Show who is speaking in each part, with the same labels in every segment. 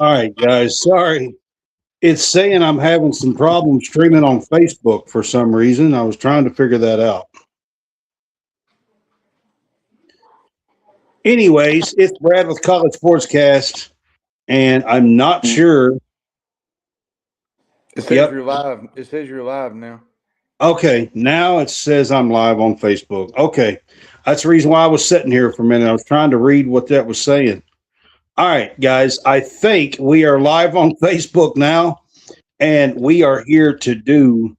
Speaker 1: All right, guys. Sorry. It's saying I'm having some problems streaming on Facebook for some reason. I was trying to figure that out. Anyways, it's Brad with College SportsCast, and I'm not sure.
Speaker 2: It says
Speaker 1: Yep.
Speaker 2: you're live. It says you're live now.
Speaker 1: Okay. Now it says I'm live on Facebook. Okay. That's the reason why I was sitting here for a minute. I was trying to read what that was saying. All right, guys. I think we are live on Facebook now, and we are here to do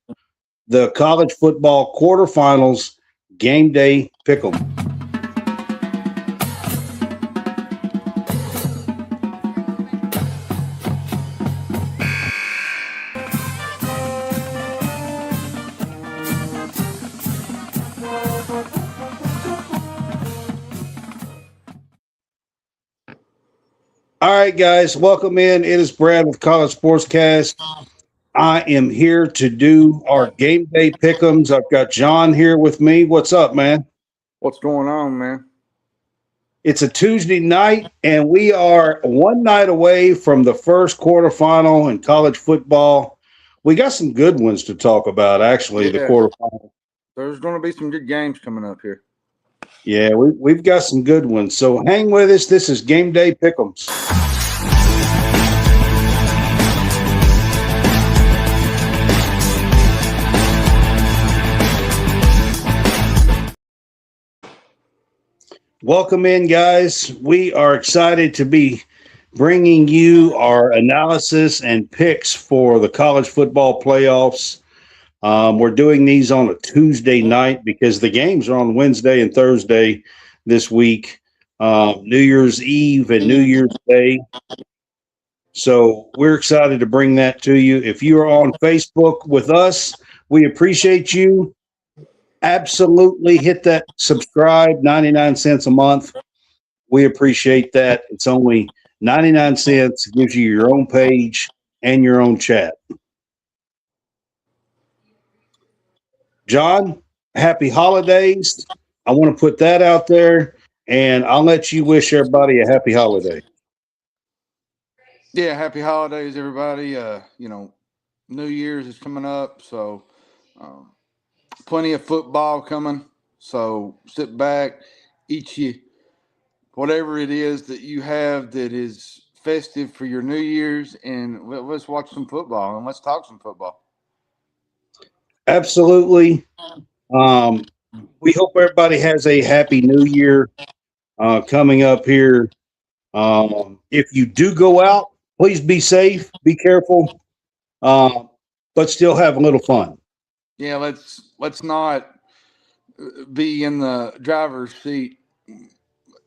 Speaker 1: the college football quarterfinals game day pick'em. All right, guys, welcome in. It is Brad with College Sportscast. I am here to do our game day pick'ems. I've got John here with me. What's up, man?
Speaker 2: What's going on, man?
Speaker 1: It's a Tuesday night, and we are one night away from the first quarterfinal in college football. We got some good ones to talk about, actually, the quarterfinal.
Speaker 2: There's going to be some good games coming up here.
Speaker 1: Yeah, we've got some good ones. So hang with us. This is Game Day Pick'ems. Welcome in, guys. We are excited to be bringing you our analysis and picks for the college football playoffs. We're doing these on a Tuesday night because the games are on Wednesday and Thursday this week, New Year's Eve and New Year's Day. So we're excited to bring that to you. If you are on Facebook with us, we appreciate you. Absolutely hit that subscribe, 99 cents a month. We appreciate that. It's only 99 cents. It gives you your own page and your own chat. John, happy holidays. I want to put that out there, and I'll let you wish everybody a happy holiday.
Speaker 2: Yeah, happy holidays, everybody. New Year's is coming up, so plenty of football coming. So sit back, eat you whatever it is that you have that is festive for your New Year's, and let's watch some football and let's talk some football.
Speaker 1: Absolutely. We hope everybody has a happy new year coming up here. If you do go out, please be safe, be careful, but still have a little fun.
Speaker 2: Yeah, let's not be in the driver's seat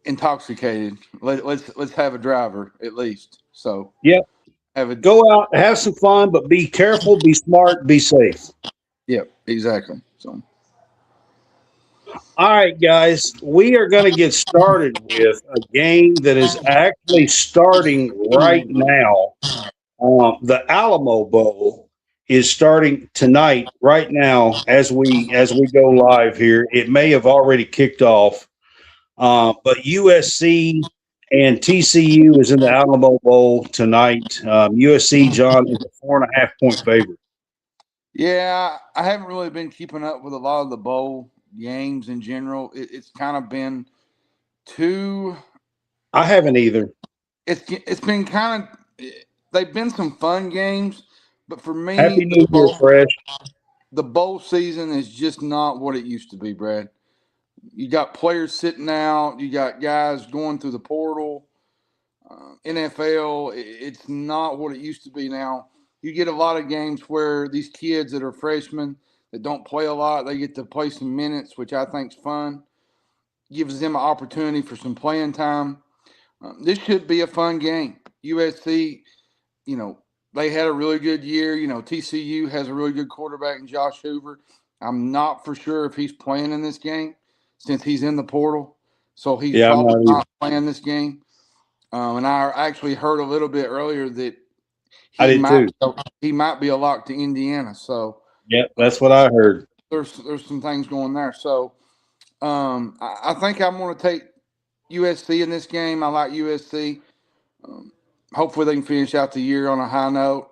Speaker 2: intoxicated. Let's have a driver at least. So
Speaker 1: yep. Go out, have some fun, but be careful, be smart, be safe.
Speaker 2: Yep, exactly. So,
Speaker 1: all right, guys, we are going to get started with a game that is actually starting right now. The Alamo Bowl is starting tonight, right now, as we go live here. It may have already kicked off, but USC and TCU is in the Alamo Bowl tonight. USC, John, is a 4.5-point favorite.
Speaker 2: Yeah, I haven't really been keeping up with a lot of the bowl games in general. It's kind of been too.
Speaker 1: I haven't either.
Speaker 2: It's been kind of. They've been some fun games, but for me,
Speaker 1: Happy New Year, fresh.
Speaker 2: The bowl season is just not what it used to be, Brad. You got players sitting out. You got guys going through the portal. NFL, it's not what it used to be now. You get a lot of games where these kids that are freshmen that don't play a lot, they get to play some minutes, which I think is fun. Gives them an opportunity for some playing time. This should be a fun game. USC, they had a really good year. TCU has a really good quarterback in Josh Hoover. I'm not for sure if he's playing in this game since he's in the portal. So he's probably not playing this game. And I actually heard a little bit earlier that he might be a lock to Indiana. So
Speaker 1: yeah, that's what I heard.
Speaker 2: There's some things going there. So I think I'm going to take USC in this game. I like USC. hopefully they can finish out the year on a high note.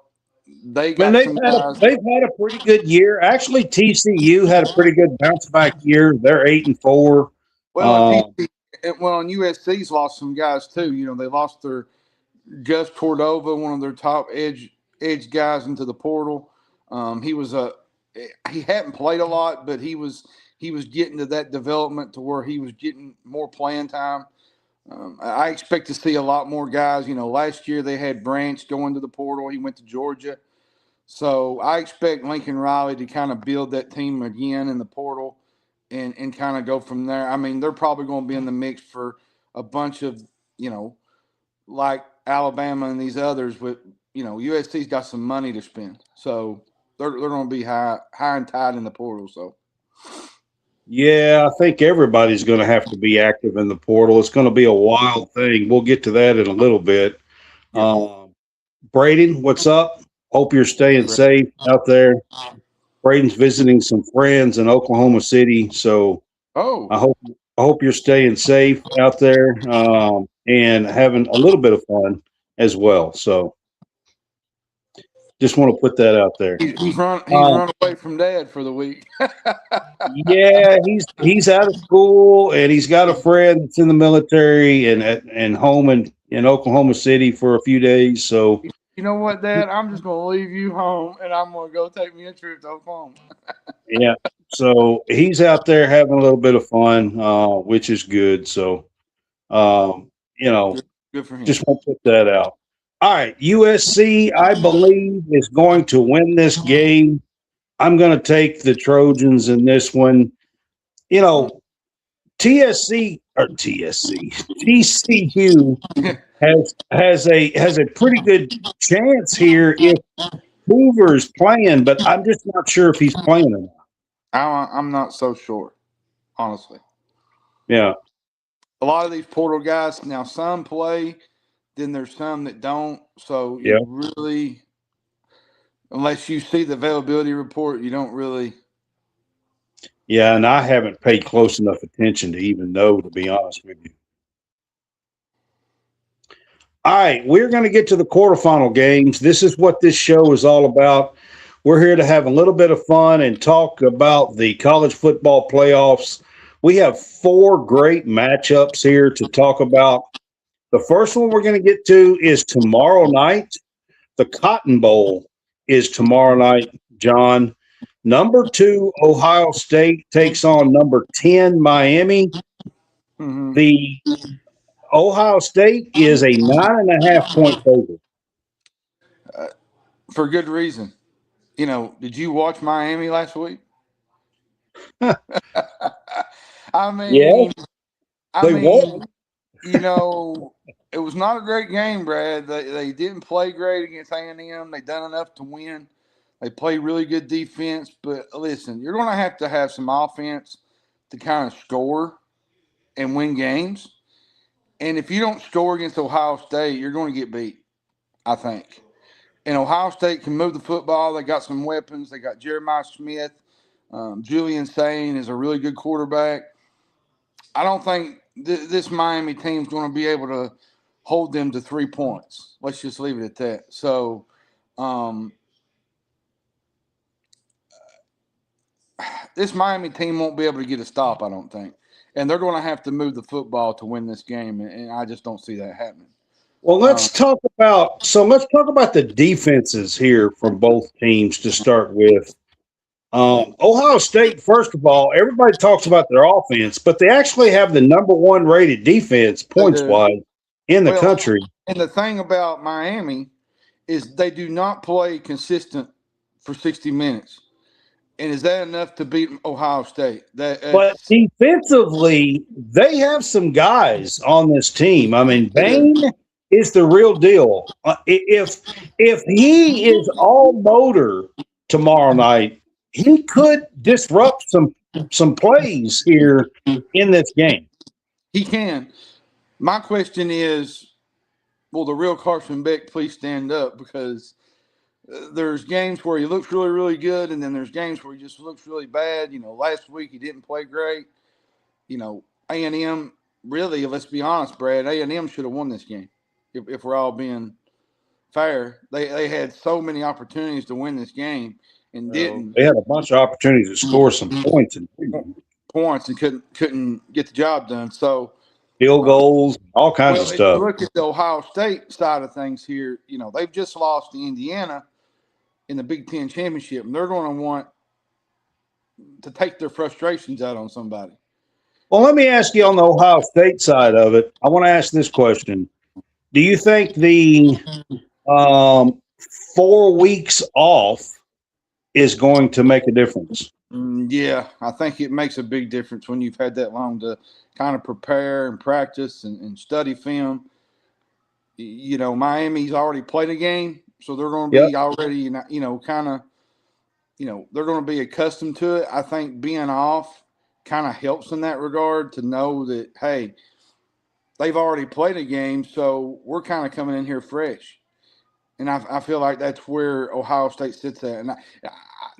Speaker 2: They
Speaker 1: Man,
Speaker 2: got some guys.
Speaker 1: they've had a pretty good year. Actually, TCU had a pretty good bounce back year. They're 8-4.
Speaker 2: Well, and TC, and USC's lost some guys too. They lost their Gus Cordova, one of their top edge guys, into the portal. He hadn't played a lot, but he was getting to that development to where he was getting more playing time. I expect to see a lot more guys. Last year they had Branch going to the portal. He went to Georgia. So I expect Lincoln Riley to kind of build that team again in the portal and kind of go from there. I mean, they're probably going to be in the mix for a bunch of, like Alabama and these others, but, USC's got some money to spend. So they're going to be high and tight in the portal. So.
Speaker 1: Yeah, I think everybody's going to have to be active in the portal. It's going to be a wild thing. We'll get to that in a little bit.
Speaker 2: Yeah.
Speaker 1: Braden, what's up? Hope you're staying safe out there. Braden's visiting some friends in Oklahoma City, so I hope you're staying safe out there and having a little bit of fun as well. So just want to put that out there.
Speaker 2: He's run away from Dad for the week.
Speaker 1: Yeah, he's out of school and he's got a friend that's in the military and home in Oklahoma City for a few days. So
Speaker 2: you know what, Dad? I'm just gonna leave you home and I'm gonna go take me a trip to Oklahoma.
Speaker 1: Yeah, so he's out there having a little bit of fun, which is good. So
Speaker 2: good for him.
Speaker 1: Just want to put that out. All right, USC, I believe, is going to win this game. I'm going to take the Trojans in this one. TCU has a pretty good chance here if Hoover's playing, but I'm just not sure if he's playing or not.
Speaker 2: I'm not so sure, honestly.
Speaker 1: Yeah.
Speaker 2: A lot of these portal guys now, some play, then there's some that don't. So
Speaker 1: Yeah.
Speaker 2: you really, unless you see the availability report, you don't really.
Speaker 1: Yeah, and I haven't paid close enough attention to even know, to be honest with you. All right, we're going to get to the quarterfinal games. This is what this show is all about. We're here to have a little bit of fun and talk about the college football playoffs. We have 4 great matchups here to talk about. The first one we're going to get to is tomorrow night. The Cotton Bowl is tomorrow night, John. Number 2, Ohio State takes on number 10, Miami.
Speaker 2: Mm-hmm.
Speaker 1: The Ohio State is a 9.5-point favorite.
Speaker 2: For good reason. Did you watch Miami last week? I mean,
Speaker 1: they won.
Speaker 2: It was not a great game, Brad. They didn't play great against A&M. They done enough to win. They played really good defense. But listen, you're going to have some offense to kind of score and win games. And if you don't score against Ohio State, you're going to get beat, I think. And Ohio State can move the football. They got some weapons. They got Jeremiah Smith. Julian Sain is a really good quarterback. I don't think this Miami team's going to be able to hold them to 3 points. Let's just leave it at that. So, this Miami team won't be able to get a stop, I don't think. And they're going to have to move the football to win this game, and I just don't see that happening.
Speaker 1: Well, let's talk about the defenses here from both teams to start with. Ohio State, first of all, everybody talks about their offense, but they actually have the number 1 rated defense points-wise in the country.
Speaker 2: And the thing about Miami is they do not play consistent for 60 minutes. And is that enough to beat Ohio State?
Speaker 1: But defensively, they have some guys on this team. I mean, Bain is the real deal. If he is all motor tomorrow night, he could disrupt some plays here in this game.
Speaker 2: He can. My question is, will the real Carson Beck please stand up? Because there's games where he looks really, really good, and then there's games where he just looks really bad. Last week he didn't play great. A&M, really, let's be honest, Brad, A&M should have won this game if we're all being fair. They had so many opportunities to win this game and didn't.
Speaker 1: They had a bunch of opportunities to score some points and
Speaker 2: couldn't get the job done. So
Speaker 1: field goals, all kinds of
Speaker 2: if you
Speaker 1: stuff.
Speaker 2: look at the Ohio State side of things here, they've just lost to Indiana in the Big Ten championship, and they're going to want to take their frustrations out on somebody.
Speaker 1: Well, let me ask you on the Ohio State side of it. I want to ask this question: do you think the 4 weeks off is going to make a difference?
Speaker 2: Yeah, I think it makes a big difference when you've had that long to kind of prepare and practice and study film. Miami's already played a game, so they're going to be already, they're going to be accustomed to it. I think being off kind of helps in that regard to know that, hey, they've already played a game, so we're kind of coming in here fresh. And I feel like that's where Ohio State sits at. And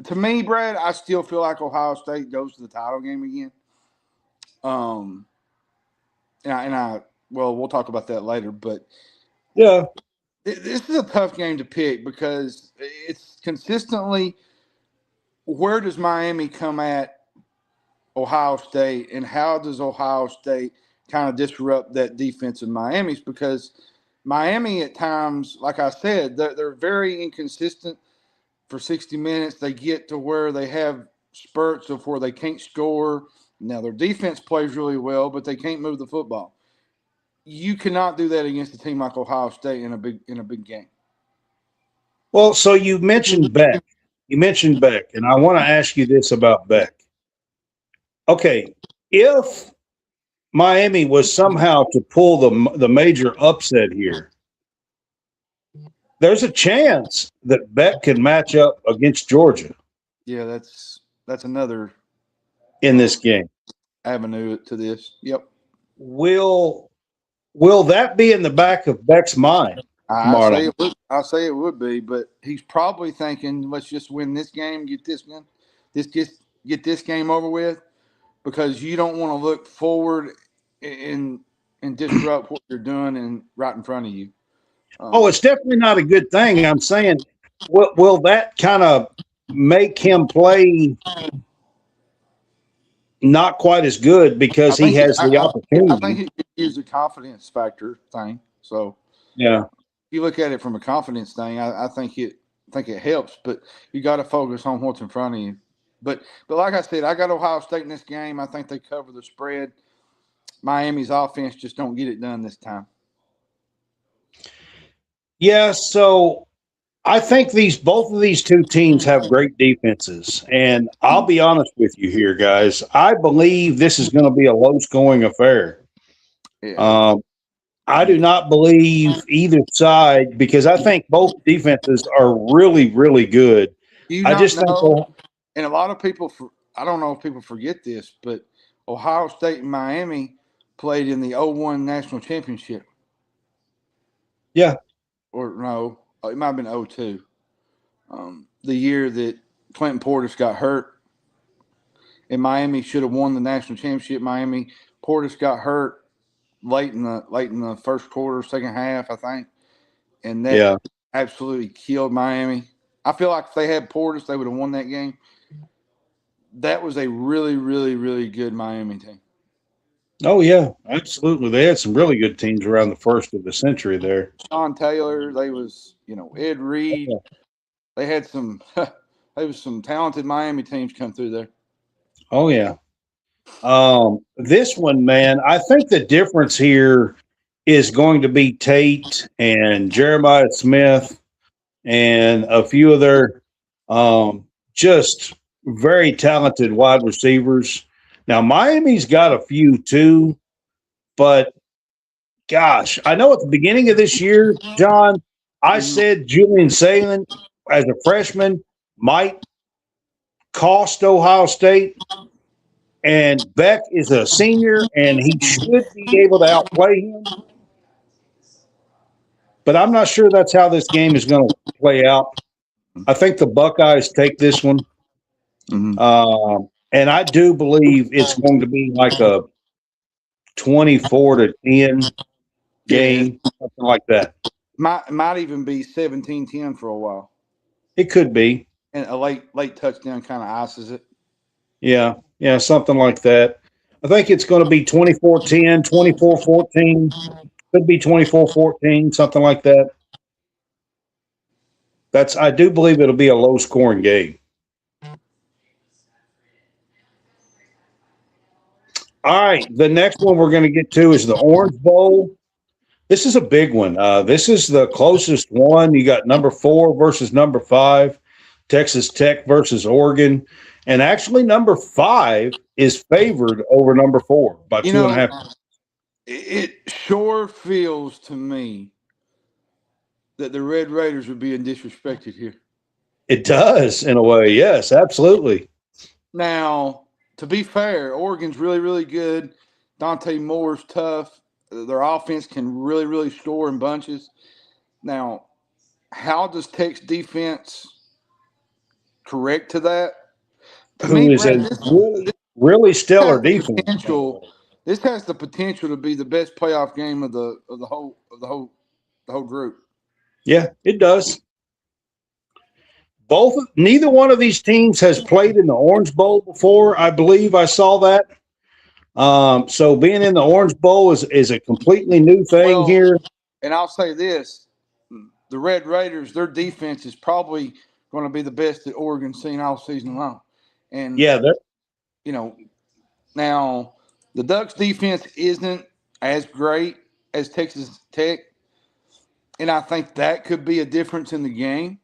Speaker 2: to me, Brad, I still feel like Ohio State goes to the title game again. Well, we'll talk about that later. But
Speaker 1: yeah,
Speaker 2: this is a tough game to pick because it's consistently where does Miami come at Ohio State, and how does Ohio State kind of disrupt that defense in Miami's? Because Miami at times, like I said, they're very inconsistent for 60 minutes. They get to where they have spurts of where they can't score. Now, their defense plays really well, but they can't move the football. You cannot do that against a team like Ohio State in a big game.
Speaker 1: Well, so you mentioned Beck. And I want to ask you this about Beck. Okay, if Miami was somehow to pull the major upset here, there's a chance that Beck can match up against Georgia.
Speaker 2: Yeah, that's another
Speaker 1: in this game
Speaker 2: avenue to this. Yep.
Speaker 1: Will that be in the back of Beck's mind?
Speaker 2: I say it would be, but he's probably thinking, let's just win this game, get this game over with, because you don't want to look forward and disrupt what you're doing and right in front of you.
Speaker 1: It's definitely not a good thing. I'm saying, will that kind of make him play not quite as good because he has the opportunity?
Speaker 2: I think he could use a confidence factor thing. So
Speaker 1: yeah,
Speaker 2: if you look at it from a confidence thing, I think it helps, but you got to focus on what's in front of you. But like I said, I got Ohio State in this game. I think they cover the spread. Miami's offense just don't get it done this time.
Speaker 1: Yeah, so I think both of these two teams have great defenses, and I'll be honest with you here, guys. I believe this is going to be a low-scoring affair.
Speaker 2: Yeah.
Speaker 1: I do not believe either side because I think both defenses are really, really good. I just think,
Speaker 2: and a lot of people, I don't know if people forget this, but Ohio State and Miami played in the 0-1 national championship.
Speaker 1: Yeah.
Speaker 2: Or no, it might have been 0-2. The year that Clinton Portis got hurt, and Miami should have won the national championship. Portis got hurt late in the first quarter, second half, I think, and that absolutely killed Miami. I feel like if they had Portis, they would have won that game. That was a really, really, really good Miami team.
Speaker 1: Oh, yeah, absolutely. They had some really good teams around the first of the century there.
Speaker 2: Sean Taylor, Ed Reed. Yeah. They had some talented Miami teams come through there.
Speaker 1: Oh, yeah. This one, man, I think the difference here is going to be Tate and Jeremiah Smith and a few of their just very talented wide receivers. Now, Miami's got a few too, but gosh, I know at the beginning of this year, John, I said Julian Saban as a freshman might cost Ohio State. And Beck is a senior, and he should be able to outplay him. But I'm not sure that's how this game is going to play out. I think the Buckeyes take this one. Mm-hmm. And I do believe it's going to be like a 24-10 game, something like that.
Speaker 2: Might even be 17-10 for a while.
Speaker 1: It could be.
Speaker 2: And a late touchdown kind of ices it.
Speaker 1: Yeah. Yeah. Something like that. I think it's going to be 24-10, 24-14. Could be 24-14, something like that. I do believe it'll be a low scoring game. All right. The next one we're going to get to is the Orange Bowl. This is a big one. This is the closest one. You got number 4 versus number 5, Texas Tech versus Oregon. And actually, number 5 is favored over number 4 by 2.5.
Speaker 2: It sure feels to me that the Red Raiders are being disrespected here.
Speaker 1: It does, in a way. Yes, absolutely.
Speaker 2: Now, to be fair, Oregon's really, really good. Dante Moore's tough. Their offense can really, really score in bunches. Now, how does Tech's defense correct to that? To
Speaker 1: Who
Speaker 2: me,
Speaker 1: is
Speaker 2: Brad,
Speaker 1: a really stellar defense.
Speaker 2: This has the potential to be the best playoff game of the whole group.
Speaker 1: Yeah, it does. Neither one of these teams has played in the Orange Bowl before. I believe I saw that. So being in the Orange Bowl is a completely new thing here.
Speaker 2: And I'll say this: the Red Raiders, their defense is probably going to be the best that Oregon's seen all season long. And
Speaker 1: yeah,
Speaker 2: now the Ducks' defense isn't as great as Texas Tech, and I think that could be a difference in the game.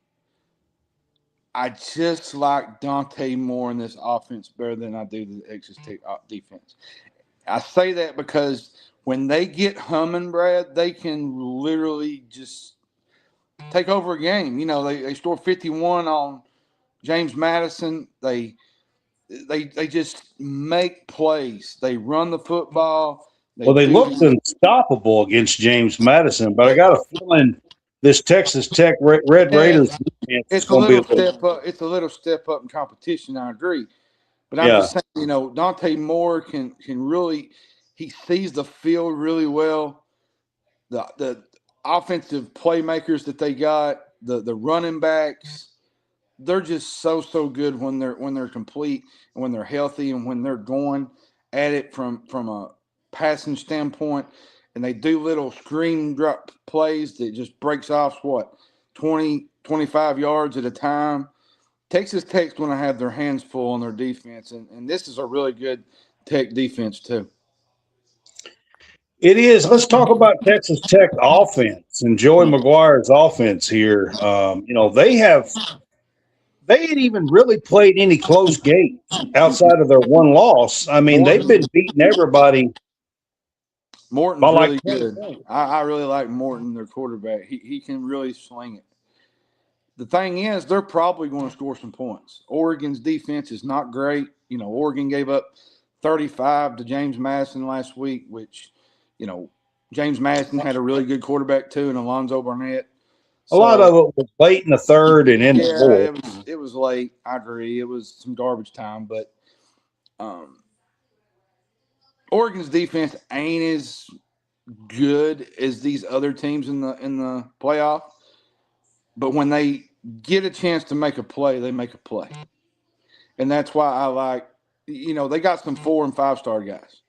Speaker 2: I just like Dante Moore in this offense better than I do the Texas Tech defense. I say that because when they get humming, Brad, they can literally just take over a game. They score 51 on James Madison. They just make plays. They run the football.
Speaker 1: They looked unstoppable against James Madison, but I got a feeling this Texas Tech Red Raiders defense
Speaker 2: is going to be a step up. It's a little step up in competition. I agree, but I'm just saying, Dante Moore can really. He sees the field really well. The offensive playmakers that they got, the running backs, they're just so good when they're complete and when they're healthy and when they're going at it from a passing standpoint. And they do little screen drop plays that just breaks off 20, 25 yards at a time. Texas Tech's going to have their hands full on their defense, and this is a really good Tech defense too.
Speaker 1: It is. Let's talk about Texas Tech offense and Joey McGuire's offense here. They ain't even really played any close games outside of their one loss. I mean, they've been beating everybody.
Speaker 2: Morton's really good. I really like Morton, their quarterback. He can really sling it. The thing is, they're probably going to score some points. Oregon's defense is not great. Oregon gave up 35 to James Madison last week, which, James Madison had a really good quarterback too, and Alonzo Burnett.
Speaker 1: A lot of it was late in the third and in the fourth.
Speaker 2: It was late. I agree. It was some garbage time, but Oregon's defense ain't as good as these other teams in the playoff. But when they get a chance to make a play, they make a play. And that's why I like, they got some 4- and 5-star guys.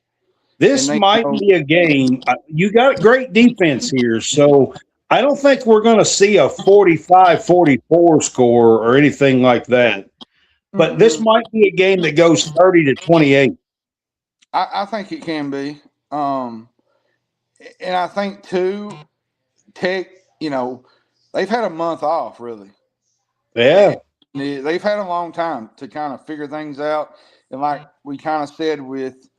Speaker 1: This might be a game. You got great defense here, so I don't think we're going to see a 45-44 score or anything like that. But this might be a game that goes 30-28.
Speaker 2: I think it can be. And I think, too, Tech, they've had a month off, really.
Speaker 1: Yeah.
Speaker 2: They've had a long time to kind of figure things out. And like we kind of said with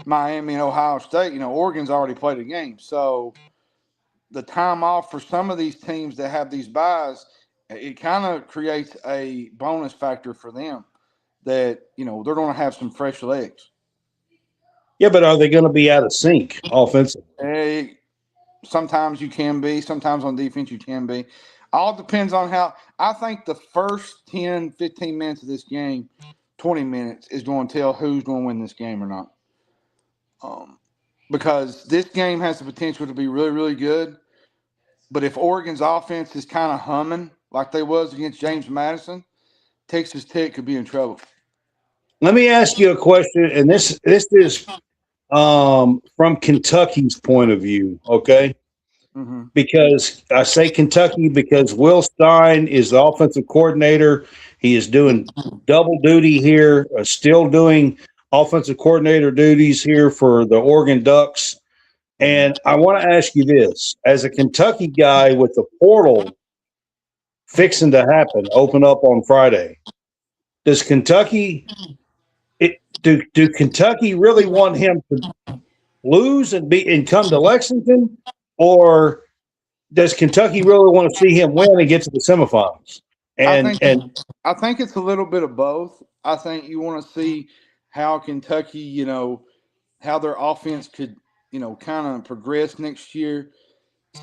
Speaker 2: Miami and Ohio State, Oregon's already played a game. So the time off for some of these teams that have these buys, it kind of creates a bonus factor for them that, they're going to have some fresh legs.
Speaker 1: Yeah, but are they going to be out of sync offensively?
Speaker 2: Sometimes you can be. Sometimes on defense you can be. All depends on how – I think the first 10, 15 minutes of this game, 20 minutes, is going to tell who's going to win this game or not. Because this game has the potential to be really, really good. But if Oregon's offense is kind of humming like they was against James Madison, Texas Tech could be in trouble.
Speaker 1: Let me ask you a question, and this is from Kentucky's point of view, okay?
Speaker 2: Mm-hmm.
Speaker 1: Because I say Kentucky because Will Stein is the offensive coordinator. He is doing double duty here, still doing offensive coordinator duties here for the Oregon Ducks. And I want to ask you this: as a Kentucky guy with the portal fixing to happen, open up on Friday, does Kentucky do Kentucky really want him to lose and come to Lexington, or does Kentucky really want to see him win and get to the semifinals?
Speaker 2: I think it's a little bit of both. I think you want to see how Kentucky, how their offense could, kind of progress next year.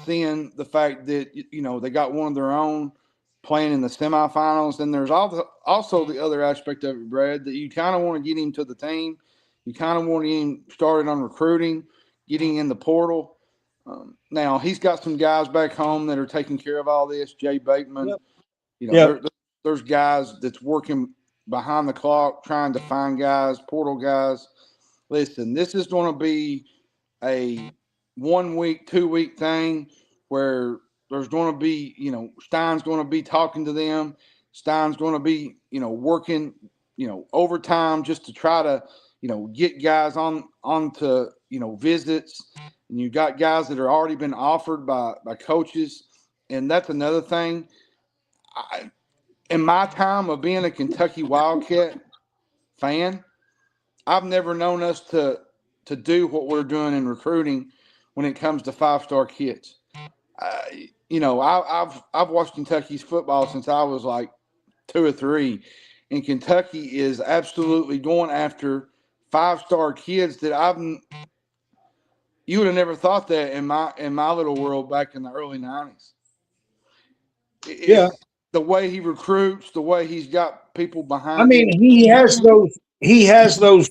Speaker 2: Seeing the fact that they got one of their own playing in the semifinals, and there's also the other aspect of it, Brad, that you kind of want to get him to the team. You kind of want to get him started on recruiting, getting in the portal. Now he's got some guys back home that are taking care of all this. Jay Bateman, there's guys that's working behind the clock trying to find guys, portal guys. Listen, this is going to be a 1 week, 2 week thing where there's going to be, Stein's going to be talking to them. Stein's going to be, working, overtime just to try to, get guys onto, visits. And you got guys that are already been offered by coaches. And that's another thing. In my time of being a Kentucky Wildcat fan, I've never known us to do what we're doing in recruiting when it comes to 5-star kids. I've watched Kentucky's football since I was like 2 or 3, and Kentucky is absolutely going after 5-star kids that you would have never thought that in my little world back in the early 90s. The way he recruits, the way he's got people behind.
Speaker 1: I mean,
Speaker 2: him.
Speaker 1: he has those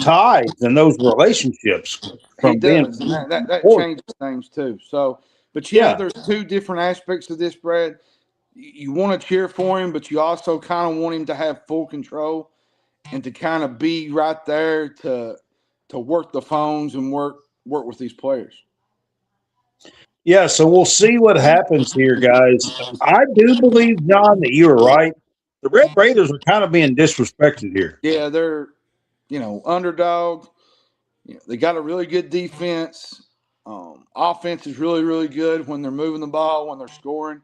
Speaker 1: ties and those relationships from being.
Speaker 2: That changes things too. So, but there's 2 different aspects of this, Brad. You want to cheer for him, but you also kind of want him to have full control and to kind of be right there to work the phones and work with these players.
Speaker 1: Yeah, so we'll see what happens here, guys. I do believe, John, that you were right. The Red Raiders are kind of being disrespected here.
Speaker 2: Yeah, they're, underdog. They got a really good defense. Offense is really, really good when they're moving the ball, when they're scoring.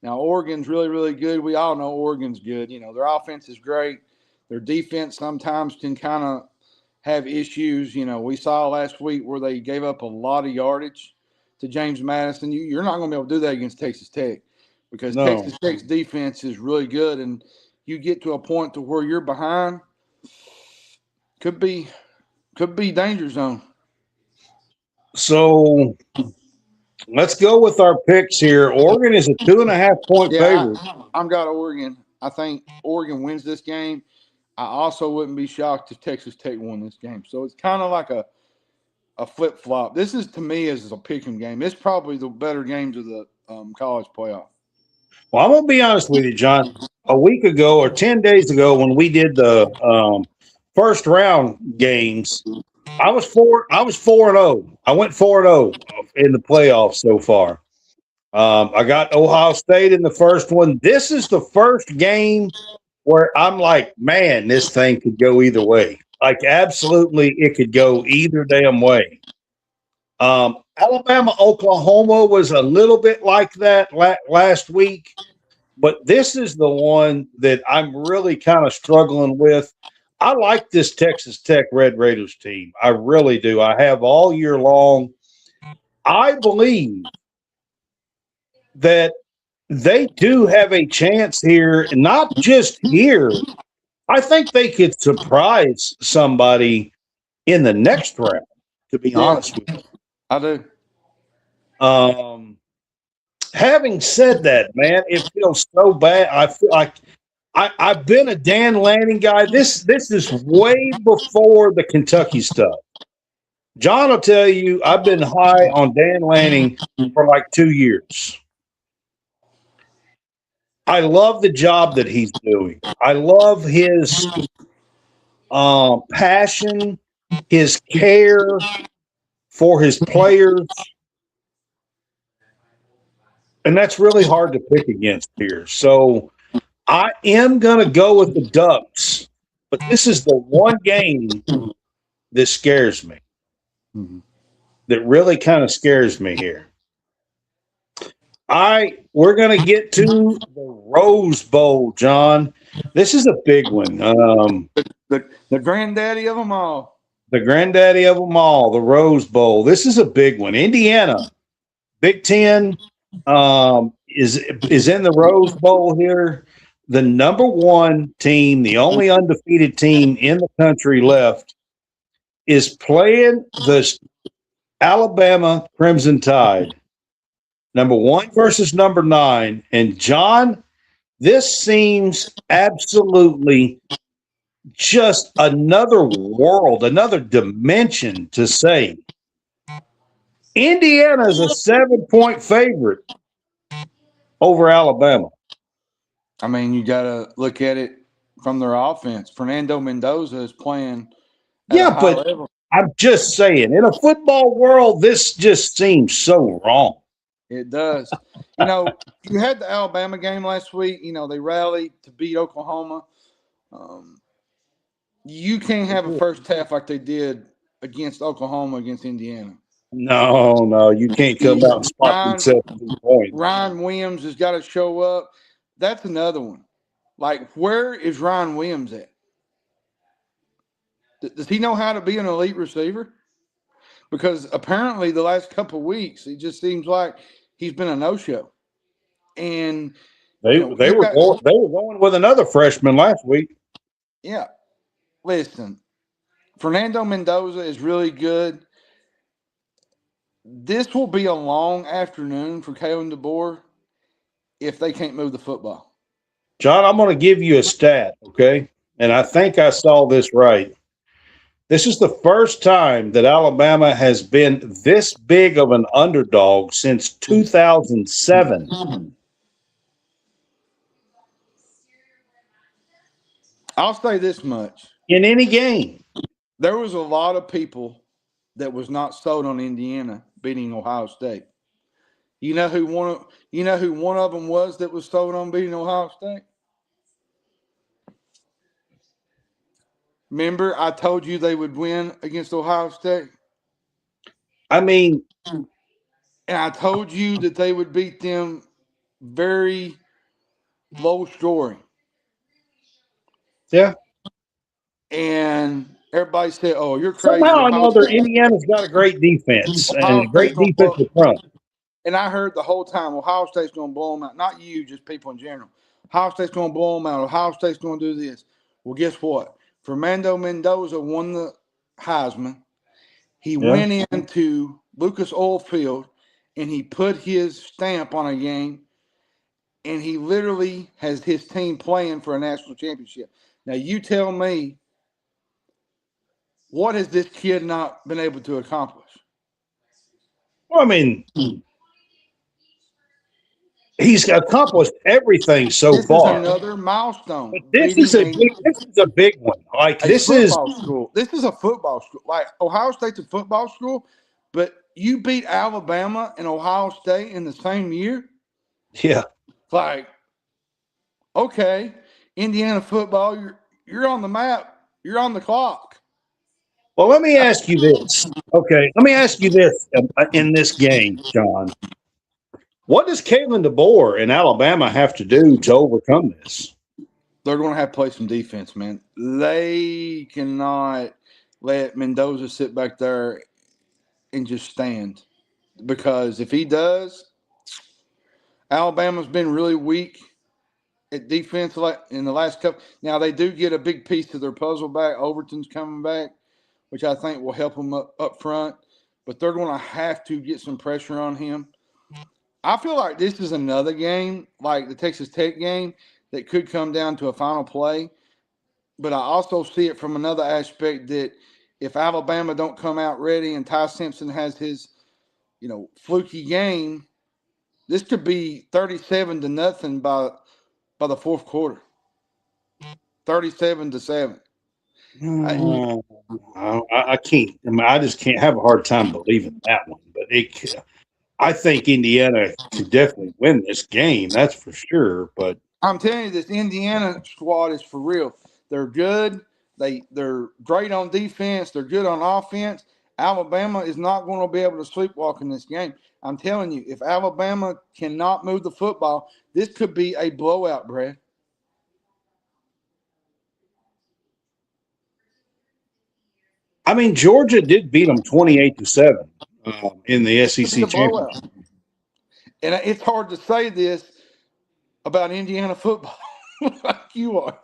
Speaker 2: Now, Oregon's really, really good. We all know Oregon's good. Their offense is great. Their defense sometimes can kind of have issues. We saw last week where they gave up a lot of yardage to James Madison. You're not going to be able to do that against Texas Tech because Texas Tech's defense is really good, and you get to a point to where you're behind, could be danger zone.
Speaker 1: So let's go with our picks here. Oregon is a 2.5-point favorite.
Speaker 2: I've got Oregon. I think Oregon wins this game. I also wouldn't be shocked if Texas Tech won this game. So it's kind of like a flip-flop. This is, to me, is a pick-em game. It's probably the better games of the college playoff.
Speaker 1: Well, I'm going to be honest with you, John. A week ago or 10 days ago when we did the first round games, I was 4-0. I went 4-0 in the playoffs so far. I got Ohio State in the first one. This is the first game where I'm like, man, this thing could go either way. Like, absolutely, it could go either damn way. Alabama, Oklahoma was a little bit like that last week, but this is the one that I'm really kind of struggling with. I like this Texas Tech Red Raiders team. I really do. I have all year long. I believe that they do have a chance here, not just here. I think they could surprise somebody in the next round, to be honest with you.
Speaker 2: I do.
Speaker 1: Having said that, man, it feels so bad. I feel like I've been a Dan Lanning guy. This is way before the Kentucky stuff. John will tell you, I've been high on Dan Lanning for like 2 years. I love the job that he's doing. I love his passion, his care for his players, and that's really hard to pick against here. So I am going to go with the Ducks, but this is the one game that scares me, that really kind of scares me here. We're going to get to the Rose Bowl, John. This is a big one.
Speaker 2: The granddaddy of them all.
Speaker 1: The granddaddy of them all, the Rose Bowl. This is a big one. Indiana, Big Ten, is in the Rose Bowl here. The number one team, the only undefeated team in the country left, is playing the Alabama Crimson Tide. Number 1 versus number 9. And John, this seems absolutely just another world, another dimension to say. Indiana is a 7-point favorite over Alabama.
Speaker 2: I mean, you got to look at it from their offense. Fernando Mendoza is playing at a high level.
Speaker 1: I'm just saying, in a football world, this just seems so wrong.
Speaker 2: It does. You had the Alabama game last week. They rallied to beat Oklahoma. You can't have a first half like they did against Oklahoma against Indiana.
Speaker 1: No, you can't come out and spot 17 points.
Speaker 2: Ryan Williams has got to show up. That's another one. Like, where is Ryan Williams at? Does he know how to be an elite receiver? Because apparently the last couple of weeks, it just seems like he's been a no-show. And
Speaker 1: they were going with another freshman last week.
Speaker 2: Yeah. Listen, Fernando Mendoza is really good. This will be a long afternoon for Kalen DeBoer if they can't move the football.
Speaker 1: John, I'm going to give you a stat, okay? And I think I saw this right. This is the first time that Alabama has been this big of an underdog since 2007.
Speaker 2: I'll say this much.
Speaker 1: In any game.
Speaker 2: There was a lot of people that was not sold on Indiana beating Ohio State. You know who one of them was that was sold on beating Ohio State? Remember, I told you they would win against Ohio State?
Speaker 1: I mean,
Speaker 2: and I told you that they would beat them very low scoring.
Speaker 1: Yeah.
Speaker 2: And everybody said, "Oh, you're crazy."
Speaker 1: Somehow or another, Indiana's got a great defense and a great defensive front.
Speaker 2: And I heard the whole time, Ohio State's going to blow them out. Not you, just people in general. Ohio State's going to blow them out. Ohio State's going to do this. Well, guess what? Fernando Mendoza won the Heisman. He went into Lucas Oil Field, and he put his stamp on a game, and he literally has his team playing for a national championship. Now, you tell me, what has this kid not been able to accomplish?
Speaker 1: Well, I mean, he's accomplished everything so far.
Speaker 2: This is another milestone.
Speaker 1: But this is a big one. Like, this is
Speaker 2: school. This is a football school. Like, Ohio State's a football school, but you beat Alabama and Ohio State in the same year?
Speaker 1: Yeah.
Speaker 2: Like, okay, Indiana football, you're on the map. You're on the clock.
Speaker 1: Well, let me ask you this. Okay, let me ask you this in this game, John. What does Kalen DeBoer in Alabama have to do to overcome this?
Speaker 2: They're going to have to play some defense, man. They cannot let Mendoza sit back there and just stand. Because if he does, Alabama's been really weak at defense in the last couple. Now, they do get a big piece of their puzzle back. Overton's coming back, which I think will help them up front. But they're going to have to get some pressure on him. I feel like this is another game, like the Texas Tech game, that could come down to a final play. But I also see it from another aspect that if Alabama don't come out ready and Ty Simpson has his, fluky game, this could be 37-0 by the fourth quarter. 37-7.
Speaker 1: I can't. I mean, I just can't have a hard time believing that one. But I think Indiana could definitely win this game. That's for sure. But
Speaker 2: I'm telling you, this Indiana squad is for real. They're good. They're great on defense. They're good on offense. Alabama is not going to be able to sleepwalk in this game. I'm telling you, if Alabama cannot move the football, this could be a blowout, Brad.
Speaker 1: I mean, Georgia did beat them 28-7 in the SEC championship.
Speaker 2: And it's hard to say this about Indiana football like you are.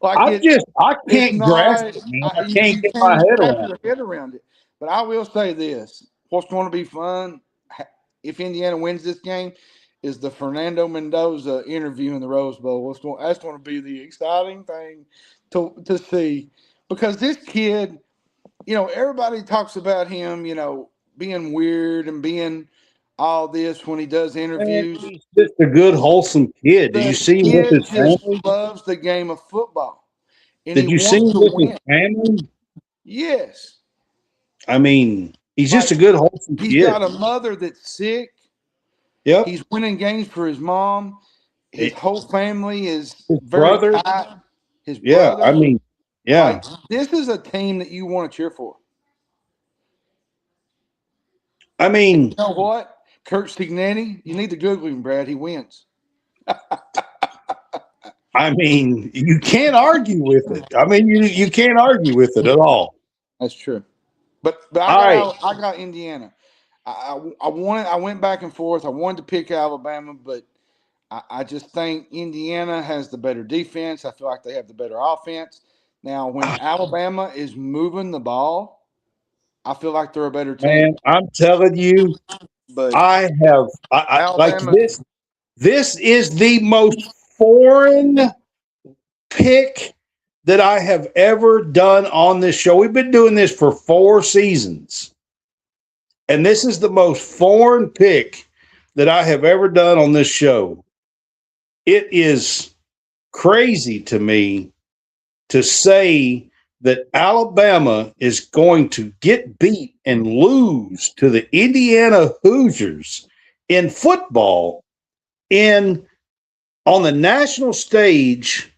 Speaker 1: I can't grasp it, man. I can't get my head
Speaker 2: around it. But I will say this: what's going to be fun if Indiana wins this game is the Fernando Mendoza interview in the Rose Bowl. That's going to be the exciting thing to see, because this kid, everybody talks about him, being weird and being all this when he does interviews.
Speaker 1: Man, he's just a good, wholesome kid. Did you see him with his family?
Speaker 2: Loves the game of football. And
Speaker 1: Did you see him with his family?
Speaker 2: Yes.
Speaker 1: I mean, he's just a good, wholesome kid.
Speaker 2: He's got a mother that's sick.
Speaker 1: Yep.
Speaker 2: He's winning games for his mom. His whole family is
Speaker 1: his
Speaker 2: very
Speaker 1: brother.
Speaker 2: tight. His brother.
Speaker 1: I mean, yeah.
Speaker 2: This is a team that you want to cheer for.
Speaker 1: I mean,
Speaker 2: you know what? Kurt Signetti, you need to Google him, Brad. He wins.
Speaker 1: I mean, you can't argue with it. I mean, you can't argue with it at all.
Speaker 2: That's true. But I got Indiana. I went back and forth. I wanted to pick Alabama, but I just think Indiana has the better defense. I feel like they have the better offense. Now, when Alabama is moving the ball, I feel like they're a better team.
Speaker 1: Man, I'm telling you, but I like this. This is the most foreign pick that I have ever done on this show. We've been doing this for 4 seasons. And this is the most foreign pick that I have ever done on this show. It is crazy to me to say that Alabama is going to get beat and lose to the Indiana Hoosiers in football on the national stage.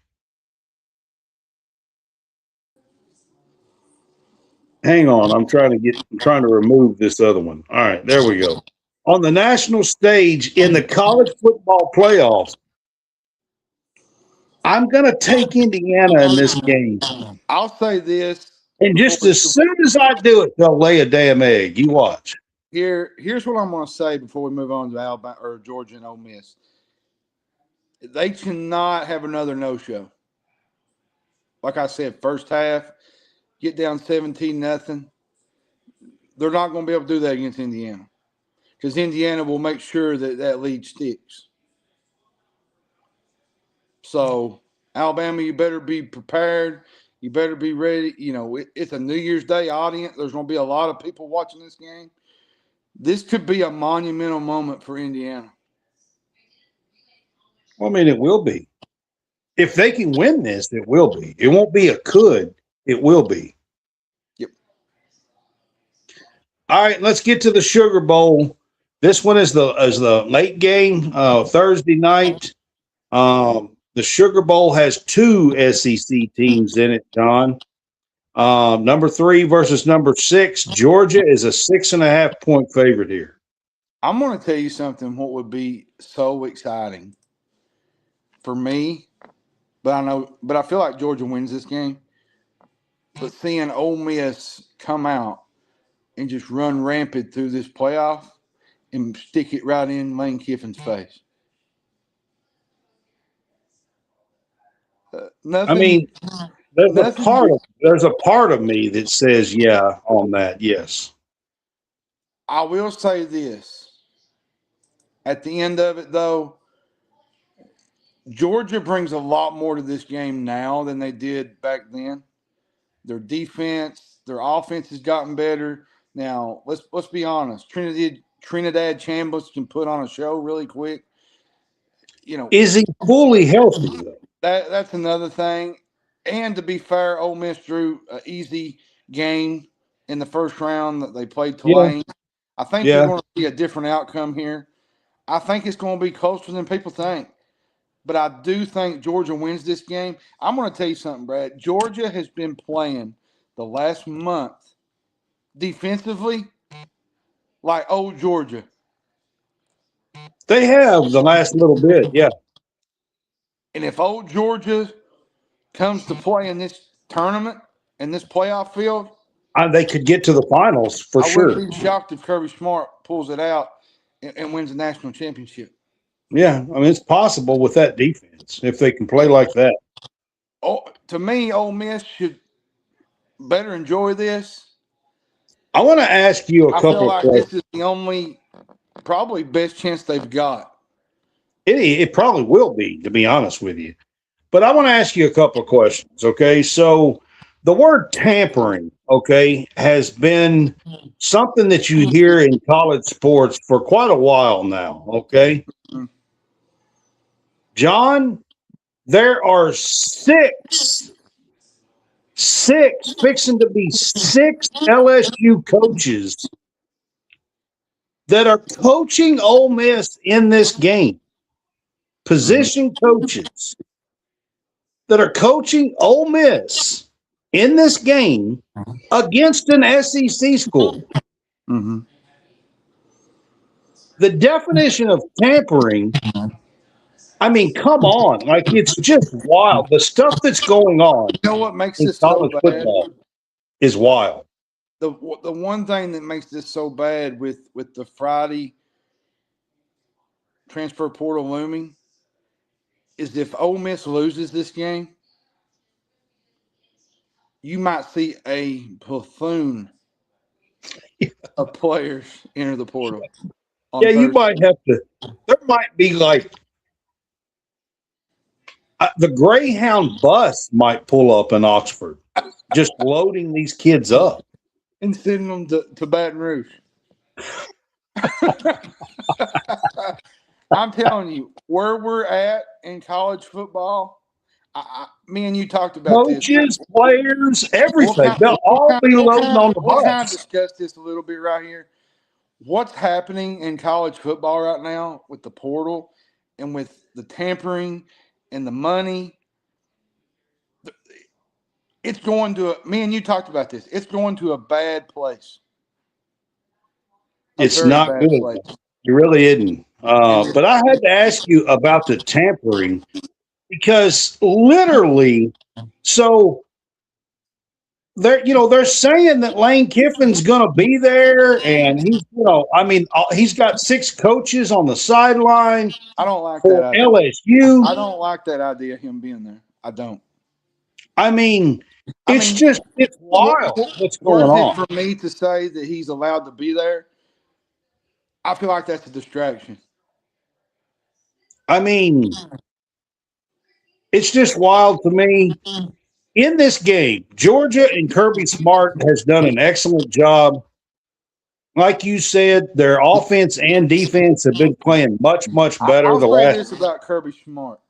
Speaker 1: Hang on, I'm trying to remove this other one. All right, there we go. On the national stage in the college football playoffs, I'm going to take Indiana in this game.
Speaker 2: I'll say this.
Speaker 1: And just as soon as I do it, they'll lay a damn egg. You watch.
Speaker 2: Here's what I'm going to say before we move on to Alabama or Georgia and Ole Miss. They cannot have another no-show. Like I said, first half, get down 17-0. They're not going to be able to do that against Indiana, because Indiana will make sure that lead sticks. So, Alabama, you better be prepared. You better be ready. It's a New Year's Day audience. There's going to be a lot of people watching this game. This could be a monumental moment for Indiana.
Speaker 1: Well, I mean, it will be. If they can win this, it will be. It won't be a could. It will be.
Speaker 2: Yep.
Speaker 1: All right, let's get to the Sugar Bowl. This one is the late game, Thursday night. The Sugar Bowl has 2 SEC teams in it, John. Number 3 versus number 6. Georgia is a 6.5 point favorite here.
Speaker 2: I'm going to tell you something. What would be so exciting for me, but I feel like Georgia wins this game. But seeing Ole Miss come out and just run rampant through this playoff and stick it right in Lane Kiffin's face.
Speaker 1: I mean, there's a part of me that says, yeah, on that, yes.
Speaker 2: I will say this. At the end of it, though, Georgia brings a lot more to this game now than they did back then. their defense, their offense has gotten better. Now, let's be honest. Trinidad Chambliss can put on a show really quick.
Speaker 1: Is he fully healthy though?
Speaker 2: That's another thing. And to be fair, Ole Miss drew an easy game in the first round that they played Tulane. Yeah. I think we're going to see a different outcome here. I think it's going to be closer than people think. But I do think Georgia wins this game. I'm going to tell you something, Brad. Georgia has been playing the last month defensively like old Georgia.
Speaker 1: They have the last little bit, yeah.
Speaker 2: And if old Georgia comes to play in this tournament, in this playoff field,
Speaker 1: they could get to the finals for sure.
Speaker 2: I wouldn't be shocked if Kirby Smart pulls it out and wins the national championship.
Speaker 1: Yeah, I mean, it's possible with that defense if they can play like that.
Speaker 2: Oh, to me, Ole Miss should better enjoy this.
Speaker 1: I want to ask you a couple
Speaker 2: I feel like
Speaker 1: questions.
Speaker 2: This is the only probably best chance they've got.
Speaker 1: It probably will be honest with you. But I want to ask you a couple of questions, okay? So the word tampering, okay, has been something that you hear in college sports for quite a while now, okay? Mm-hmm. John, there are six fixing to be six LSU coaches that are coaching Ole Miss in this game. Position coaches that are coaching Ole Miss in this game against an SEC school.
Speaker 2: Mm-hmm.
Speaker 1: The definition of tampering, I mean, come on. Like, it's just wild. The stuff that's going on
Speaker 2: what makes
Speaker 1: in
Speaker 2: this
Speaker 1: college
Speaker 2: so
Speaker 1: football is wild.
Speaker 2: The one thing that makes this so bad with the Friday transfer portal looming is if Ole Miss loses this game, you might see a platoon of players enter the portal.
Speaker 1: Yeah, Thursday. You might have to. There might be like the Greyhound bus might pull up in Oxford, just loading these kids up
Speaker 2: and sending them to Baton Rouge. I'm telling you, where we're at in college football, me and you talked about
Speaker 1: coaches, players, everything. They'll all be loading on the bus.
Speaker 2: We'll kind of discuss this a little bit right here. What's happening in college football right now with the portal and with the tampering and the money? It's going to me and you talked about this. It's going to a bad place.
Speaker 1: It's not good. Place. It really isn't. But I had to ask you about the tampering because literally, so they're saying that Lane Kiffin's going to be there, and he's got 6 coaches on the sideline.
Speaker 2: I don't like that idea.
Speaker 1: LSU.
Speaker 2: I don't like that idea of him being there. I don't.
Speaker 1: It's wild what's going on.
Speaker 2: For me to say that he's allowed to be there, I feel like that's a distraction.
Speaker 1: It's just wild to me. In this game, Georgia and Kirby Smart has done an excellent job. Like you said, their offense and defense have been playing much, much better.
Speaker 2: I'll say this about Kirby Smart.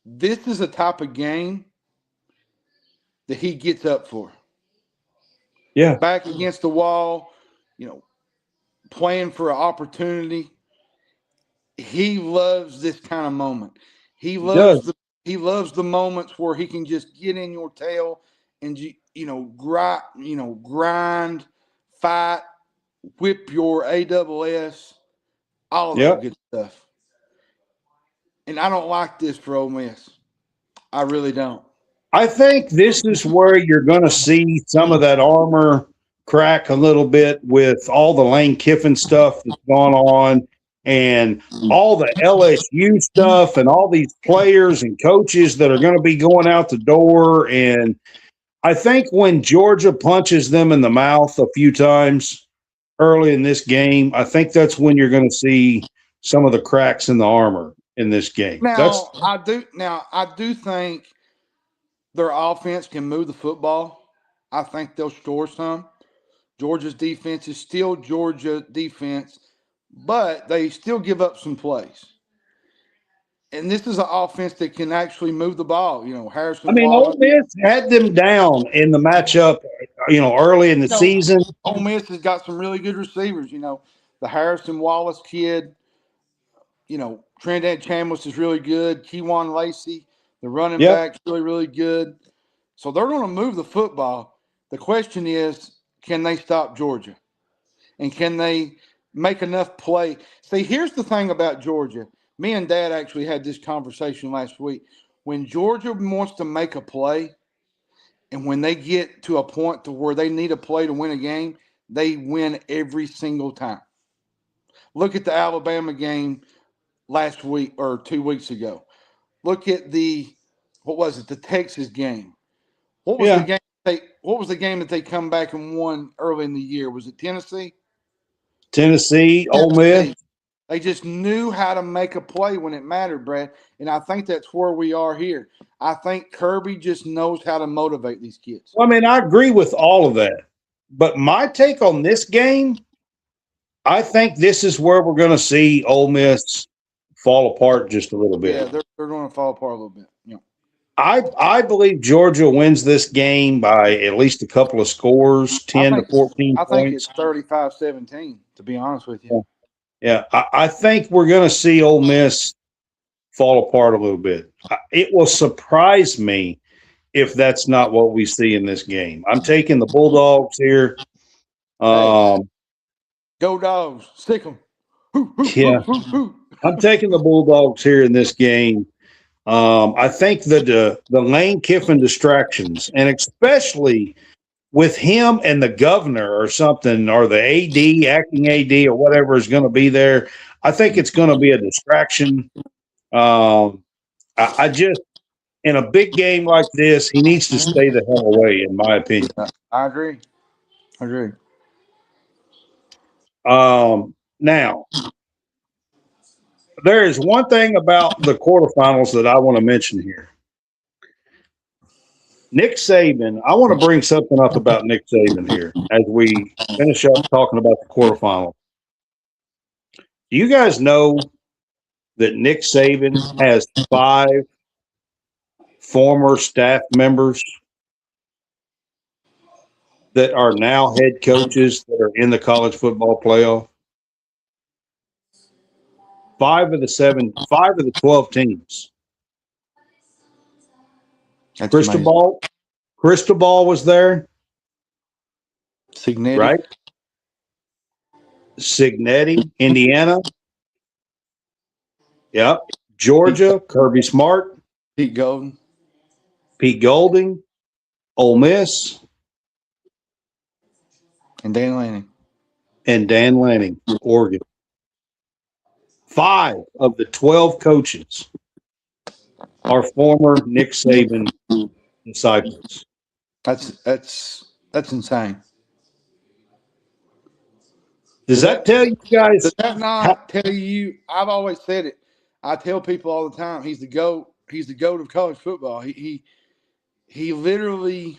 Speaker 2: This is a type of game that he gets up for.
Speaker 1: Yeah.
Speaker 2: Back against the wall, playing for an opportunity. He loves this kind of moment. He loves the moments where he can just get in your tail and grind, fight, whip your ASS, all of that good stuff. And I don't like this for Ole Miss. I really don't.
Speaker 1: I think this is where you're going to see some of that armor crack a little bit with all the Lane Kiffin stuff that's gone on and all the LSU stuff and all these players and coaches that are going to be going out the door. And I think when Georgia punches them in the mouth a few times early in this game, I think that's when you're going to see some of the cracks in the armor in this game.
Speaker 2: I do think their offense can move the football, I think they'll score some. Georgia's defense is still Georgia defense, but they still give up some plays. And this is an offense that can actually move the ball.
Speaker 1: I
Speaker 2: Harrison
Speaker 1: mean, Ole
Speaker 2: Wallace.
Speaker 1: Miss had them down in the matchup, early in the season.
Speaker 2: Ole Miss has got some really good receivers. The Harrison Wallace kid. Trinidad Chambliss is really good. Keywan Lacey, the running
Speaker 1: Yep.
Speaker 2: back's really, really good. So they're going to move the football. The question is, can they stop Georgia? And can they make enough play? See, here's the thing about Georgia. Me and Dad actually had this conversation last week. When Georgia wants to make a play, and when they get to a point to where they need a play to win a game, they win every single time. Look at the Alabama game last week or 2 weeks ago. Look at the Texas game. What was the game that they come back and won early in the year? Was it Tennessee?
Speaker 1: Tennessee, Ole Miss.
Speaker 2: They just knew how to make a play when it mattered, Brad. And I think that's where we are here. I think Kirby just knows how to motivate these kids.
Speaker 1: Well, I mean, I agree with all of that. But my take on this game, I think this is where we're going to see Ole Miss fall apart just a little bit.
Speaker 2: Yeah, they're going to fall apart a little bit. Yeah.
Speaker 1: I believe Georgia wins this game by at least a couple of scores, 10 to 14 points.
Speaker 2: I think it's 35-17, to be honest with you.
Speaker 1: Yeah, I think we're going to see Ole Miss fall apart a little bit. It will surprise me if that's not what we see in this game. I'm taking the Bulldogs here.
Speaker 2: Go Dogs. Stick them.
Speaker 1: Yeah. I'm taking the Bulldogs here in this game. I think that the Lane Kiffin distractions, and especially with him and the governor or something, or the AD, acting AD, or whatever is going to be there, I think it's going to be a distraction. I just, in a big game like this, he needs to stay the hell away, in my opinion.
Speaker 2: I agree.
Speaker 1: Now, there is one thing about the quarterfinals that I want to mention here. Nick Saban, I want to bring something up about Nick Saban here as we finish up talking about the quarterfinals. Do you guys know that Nick Saban has 5 former staff members that are now head coaches that are in the college football playoff? 5 of the 12 teams.
Speaker 2: That's
Speaker 1: Cristobal was there.
Speaker 2: Signetti.
Speaker 1: Right? Signetti, Indiana. Yep. Georgia, Kirby Smart.
Speaker 2: Pete Golding,
Speaker 1: Ole Miss.
Speaker 2: and Dan
Speaker 1: Lanning, Oregon. 5 of the 12 coaches are former Nick Saban disciples.
Speaker 2: That's insane.
Speaker 1: Does that tell you guys?
Speaker 2: Does that not tell you? I've always said it. I tell people all the time, he's the GOAT. He's the GOAT of college football. He literally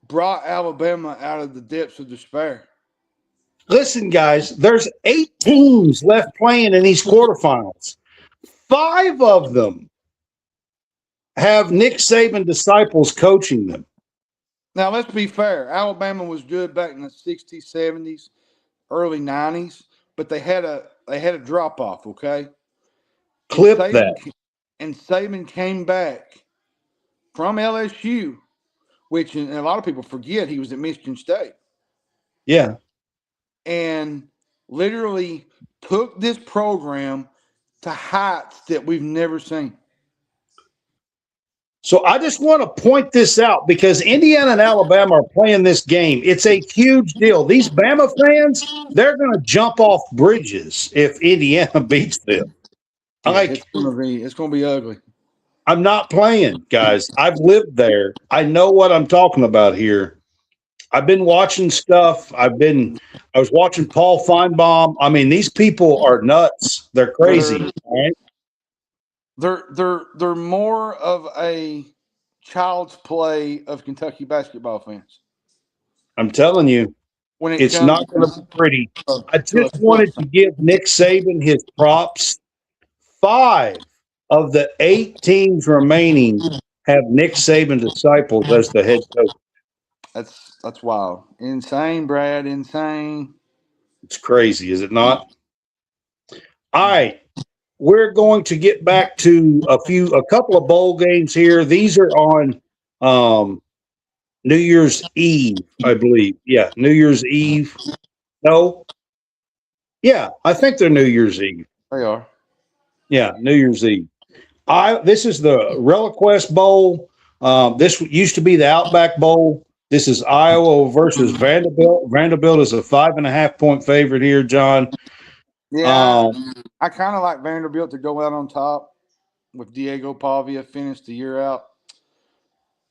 Speaker 2: brought Alabama out of the depths of despair.
Speaker 1: Listen, guys, there's 8 teams left playing in these quarterfinals. 5 of them have Nick Saban disciples coaching them.
Speaker 2: Now, let's be fair. Alabama was good back in the 60s, 70s, early 90s, but they had a drop off, okay?
Speaker 1: Clip that.
Speaker 2: And Saban came back from LSU, which and a lot of people forget he was at Michigan State.
Speaker 1: Yeah.
Speaker 2: And literally took this program to heights that we've never seen.
Speaker 1: So I just want to point this out because Indiana and Alabama are playing this game. It's a huge deal. These Bama fans, they're going to jump off bridges if Indiana beats them.
Speaker 2: It's going to be ugly.
Speaker 1: I'm not playing, guys. I've lived there. I know what I'm talking about here. I've been watching stuff. I was watching Paul Feinbaum. I mean, these people are nuts. They're crazy, right?
Speaker 2: They're more of a child's play of Kentucky basketball fans.
Speaker 1: I'm telling you,
Speaker 2: When it
Speaker 1: it's
Speaker 2: comes
Speaker 1: not going to be pretty. I
Speaker 2: to a
Speaker 1: just wanted to give Nick Saban his props. 5 of the 8 teams remaining have Nick Saban disciples as the head coach.
Speaker 2: That's wild. Insane, Brad. Insane.
Speaker 1: It's crazy, is it not? All right. We're going to get back to a couple of bowl games here. These are on New Year's Eve, I believe. Yeah, New Year's Eve. No. Yeah, I think they're New Year's Eve.
Speaker 2: They are.
Speaker 1: Yeah, New Year's Eve. This is the ReliQuest Bowl. This used to be the Outback Bowl. This is Iowa versus Vanderbilt. Vanderbilt is a 5.5 point favorite here, John.
Speaker 2: Yeah, I kind of like Vanderbilt to go out on top with Diego Pavia finished the year out.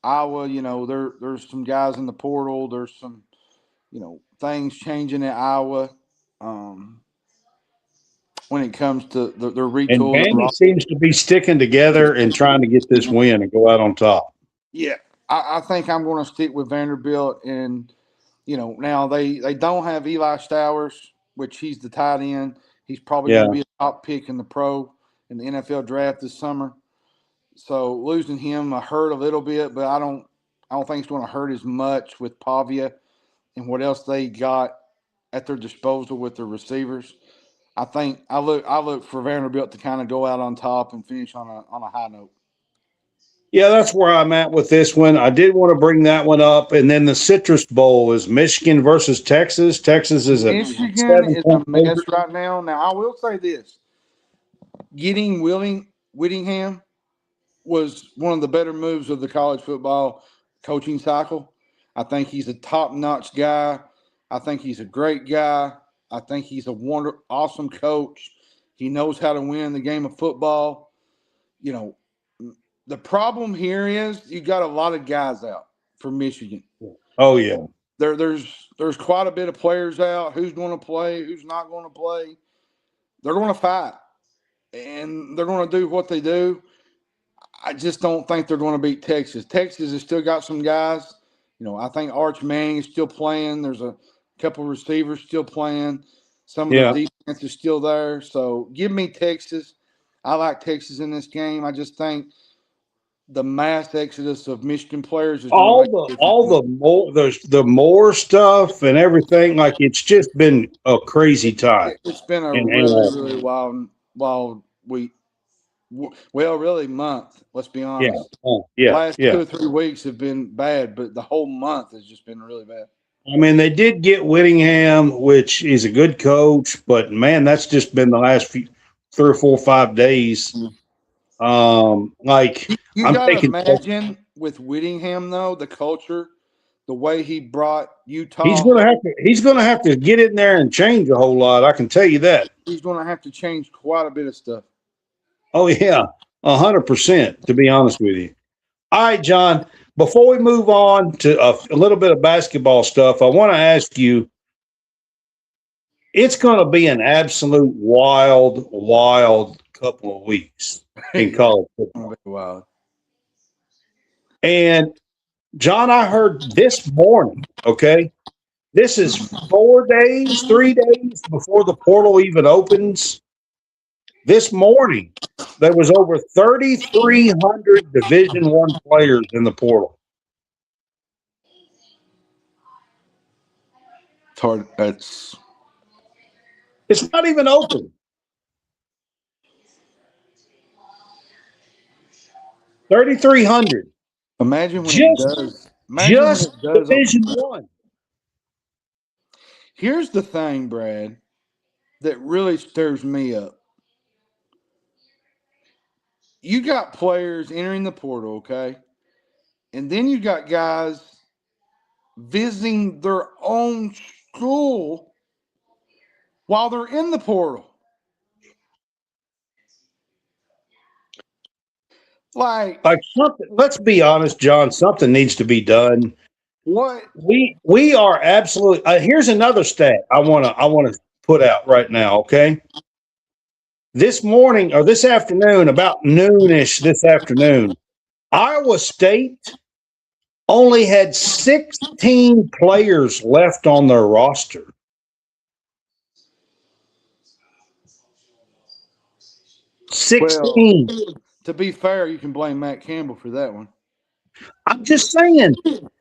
Speaker 2: Iowa, there's some guys in the portal. There's some, things changing at Iowa. When it comes to the
Speaker 1: And
Speaker 2: retool.
Speaker 1: Vandy seems to be sticking together and trying to get this win and go out on top.
Speaker 2: Yeah, I think I'm going to stick with Vanderbilt. And, now they don't have Eli Stowers, which he's the tight end. He's probably going to be a top pick in the NFL draft this summer. So losing him hurt a little bit, but I don't think it's going to hurt as much with Pavia and what else they got at their disposal with their receivers. I think I look for Vanderbilt to kind of go out on top and finish on a high note.
Speaker 1: Yeah, that's where I'm at with this one. I did want to bring that one up, and then the Citrus Bowl is Michigan versus Texas. Texas is
Speaker 2: Michigan is a mess right now. Now I will say this: getting Whittingham was one of the better moves of the college football coaching cycle. I think he's a top-notch guy. I think he's a great guy. I think he's a awesome coach. He knows how to win the game of football. The problem here is you got a lot of guys out for Michigan.
Speaker 1: Oh yeah.
Speaker 2: There's quite a bit of players out. Who's going to play? Who's not going to play? They're going to fight, and they're going to do what they do. I just don't think they're going to beat Texas. Texas has still got some guys. I think Arch Manning is still playing. There's a couple of receivers still playing. Some of the defense is still there. So give me Texas. I like Texas in this game. I just think the mass exodus of Michigan players is
Speaker 1: the more stuff and everything. Like it's just been a crazy time.
Speaker 2: It's been a really wild week. Well, really month. Let's be honest.
Speaker 1: Yeah.
Speaker 2: Last 2 or 3 weeks have been bad, but the whole month has just been really bad.
Speaker 1: I mean, they did get Whittingham, which is a good coach, but man, that's just been the last 3 or 4 or 5 days. Like
Speaker 2: you gotta imagine with Whittingham though, the culture, the way he brought Utah.
Speaker 1: He's gonna have to get in there and change a whole lot. I can tell you that.
Speaker 2: He's gonna have to change quite a bit of stuff.
Speaker 1: Oh yeah, 100%. To be honest with you. All right, John. Before we move on to a little bit of basketball stuff, I want to ask you. It's going to be an absolute wild couple of weeks in college football.
Speaker 2: Wow.
Speaker 1: And John, I heard this morning. Okay, this is 3 days before the portal even opens. This morning, there was over 3,300 Division I players in the portal.
Speaker 2: It's hard.
Speaker 1: It's not even open. 3,300.
Speaker 2: Imagine when it does.
Speaker 1: Just Division I.
Speaker 2: Here's the thing, Brad, that really stirs me up. You got players entering the portal, okay? And then you got guys visiting their own school while they're in the portal. Like
Speaker 1: something. Let's be honest, John. Something needs to be done.
Speaker 2: What
Speaker 1: we are absolutely. Here's another stat I want to put out right now. Okay. This morning or this afternoon, about noonish this afternoon, Iowa State only had 16 players left on their roster.
Speaker 2: Well,
Speaker 1: 16.
Speaker 2: to be fair, you can blame Matt Campbell for that one.
Speaker 1: I'm just saying,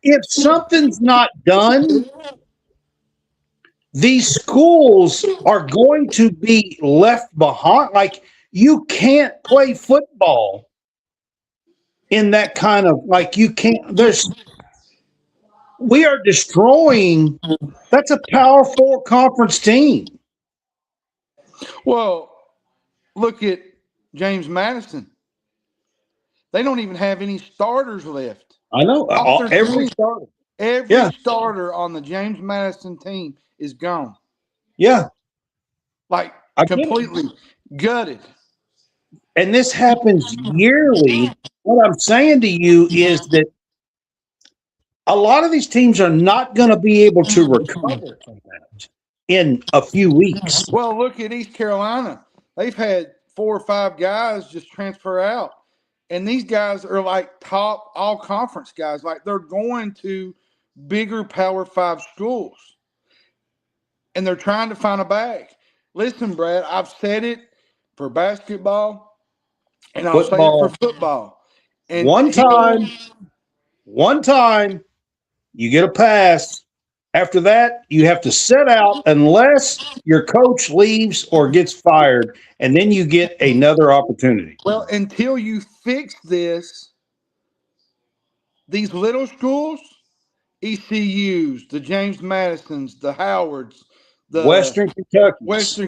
Speaker 1: if something's not done, these schools are going to be left behind. Like, you can't play football in that kind of, like, you can't, we are destroying, that's a Power Four conference team.
Speaker 2: Well, look at James Madison. They don't even have any starters left.
Speaker 1: I know. Every
Speaker 2: team,
Speaker 1: starter.
Speaker 2: every starter on the James Madison team is gone.
Speaker 1: Yeah.
Speaker 2: Like, completely gutted.
Speaker 1: And this happens yearly. What I'm saying to you is that a lot of these teams are not going to be able to recover from that in a few weeks.
Speaker 2: Well, look at East Carolina. They've had 4 or 5 guys just transfer out. And these guys are like top all conference guys. Like, they're going to bigger Power 5 schools. And they're trying to find a bag. Listen, Brad, I've said it for basketball, and I'll say it for football. And
Speaker 1: one time, you get a pass. After that, you have to sit out unless your coach leaves or gets fired, and then you get another opportunity.
Speaker 2: Well, until you fix this, these little schools, ECUs, the James Madisons, the Howards, the Western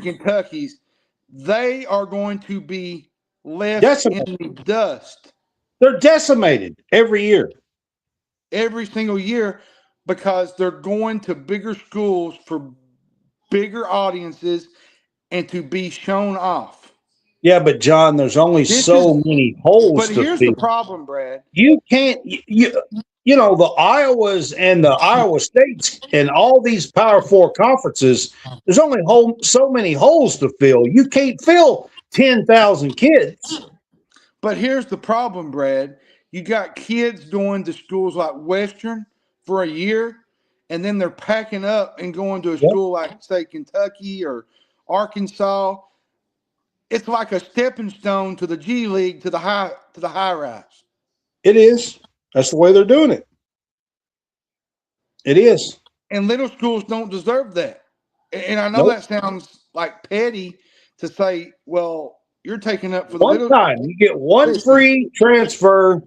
Speaker 2: Kentuckies, they are going to be left in the dust.
Speaker 1: They're decimated every year.
Speaker 2: Every single year, because they're going to bigger schools for bigger audiences and to be shown off.
Speaker 1: Yeah, but John, there's only so many holes.
Speaker 2: But here's the problem, Brad.
Speaker 1: You can't, you know, the Iowas and the Iowa States and all these Power Four conferences, there's only so many holes to fill. You can't fill 10,000 kids.
Speaker 2: But here's the problem, Brad. You got kids going to schools like Western for a year, and then they're packing up and going to a school like, say, Kentucky or Arkansas. It's like a stepping stone to the G League, to the high rise.
Speaker 1: It is. That's the way they're doing it. It is.
Speaker 2: And little schools don't deserve that. And I know that sounds like petty to say, well, you're taking up for the
Speaker 1: one time. You get one free transfer,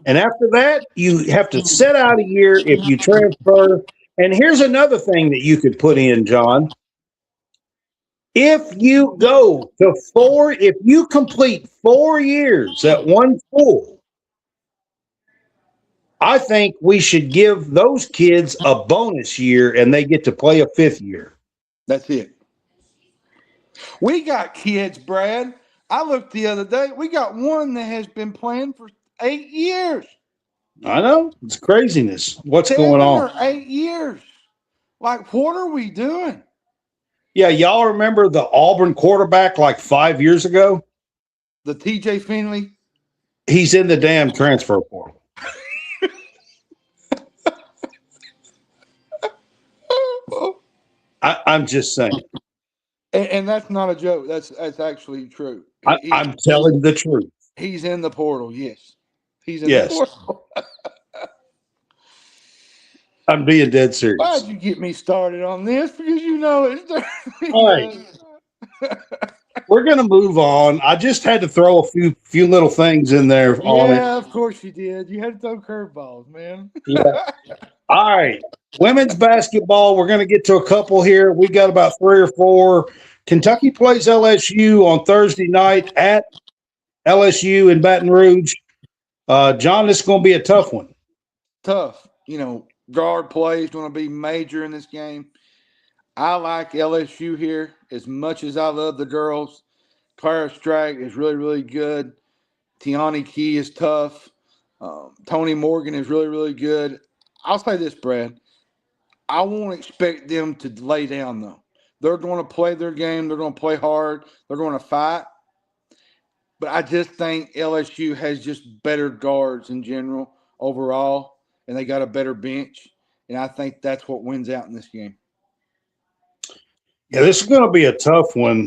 Speaker 1: and after that, you have to sit out a year if you transfer. And here's another thing that you could put in, John. If you go to if you complete 4 years at one school, I think we should give those kids a bonus year and they get to play a 5th year.
Speaker 2: That's it. We got kids, Brad. I looked the other day. We got one that has been playing for 8 years.
Speaker 1: I know. It's craziness. What's going on?
Speaker 2: 7 or 8 years. Like, what are we doing?
Speaker 1: Yeah, y'all remember the Auburn quarterback like 5 years ago?
Speaker 2: The TJ Finley?
Speaker 1: He's in the damn transfer portal. I'm just saying.
Speaker 2: And that's not a joke. That's actually true.
Speaker 1: I'm telling the truth.
Speaker 2: He's in the portal, yes. He's in the portal.
Speaker 1: I'm being dead serious.
Speaker 2: Why'd you get me started on this? Because you know it's
Speaker 1: all right. We're going to move on. I just had to throw a few little things in there on it.
Speaker 2: Yeah, of course you did. You had to throw curveballs, man.
Speaker 1: Yeah. All right. Women's basketball, we're going to get to a couple here. We got about 3 or 4. Kentucky plays LSU on Thursday night at LSU in Baton Rouge. John, this is going to be a tough one.
Speaker 2: Tough. You know, guard play is going to be major in this game. I like LSU here as much as I love the girls. Clara Strag is really, really good. Tiani Key is tough. Tony Morgan is really, really good. I'll say this, Brad. I won't expect them to lay down, though. They're going to play their game. They're going to play hard. They're going to fight. But I just think LSU has just better guards in general overall, and they got a better bench. And I think that's what wins out in this game.
Speaker 1: Yeah, this is going to be a tough one.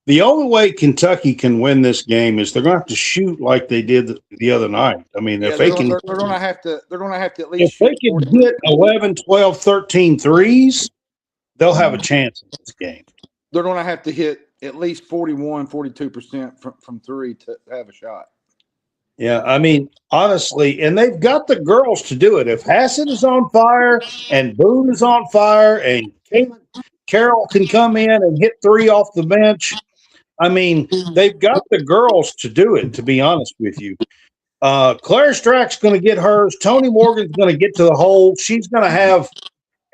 Speaker 1: The only way Kentucky can win this game is they're going to have to shoot like they did the other night. I mean,
Speaker 2: Yeah,
Speaker 1: if they can,
Speaker 2: they're going to have to at
Speaker 1: if
Speaker 2: least
Speaker 1: they
Speaker 2: shoot
Speaker 1: can
Speaker 2: 40%.
Speaker 1: hit 11, 12, 13 threes, they'll have a chance in this game.
Speaker 2: They're going to have to hit at least 41, 42% from three to have a shot.
Speaker 1: Yeah, I mean, honestly, and they've got the girls to do it. If Hassett is on fire and Boone is on fire and Carroll can come in and hit three off the bench, I mean, they've got the girls to do it, to be honest with you. Claire Strack's going to get hers. Tony Morgan's going to get to the hole. She's going to have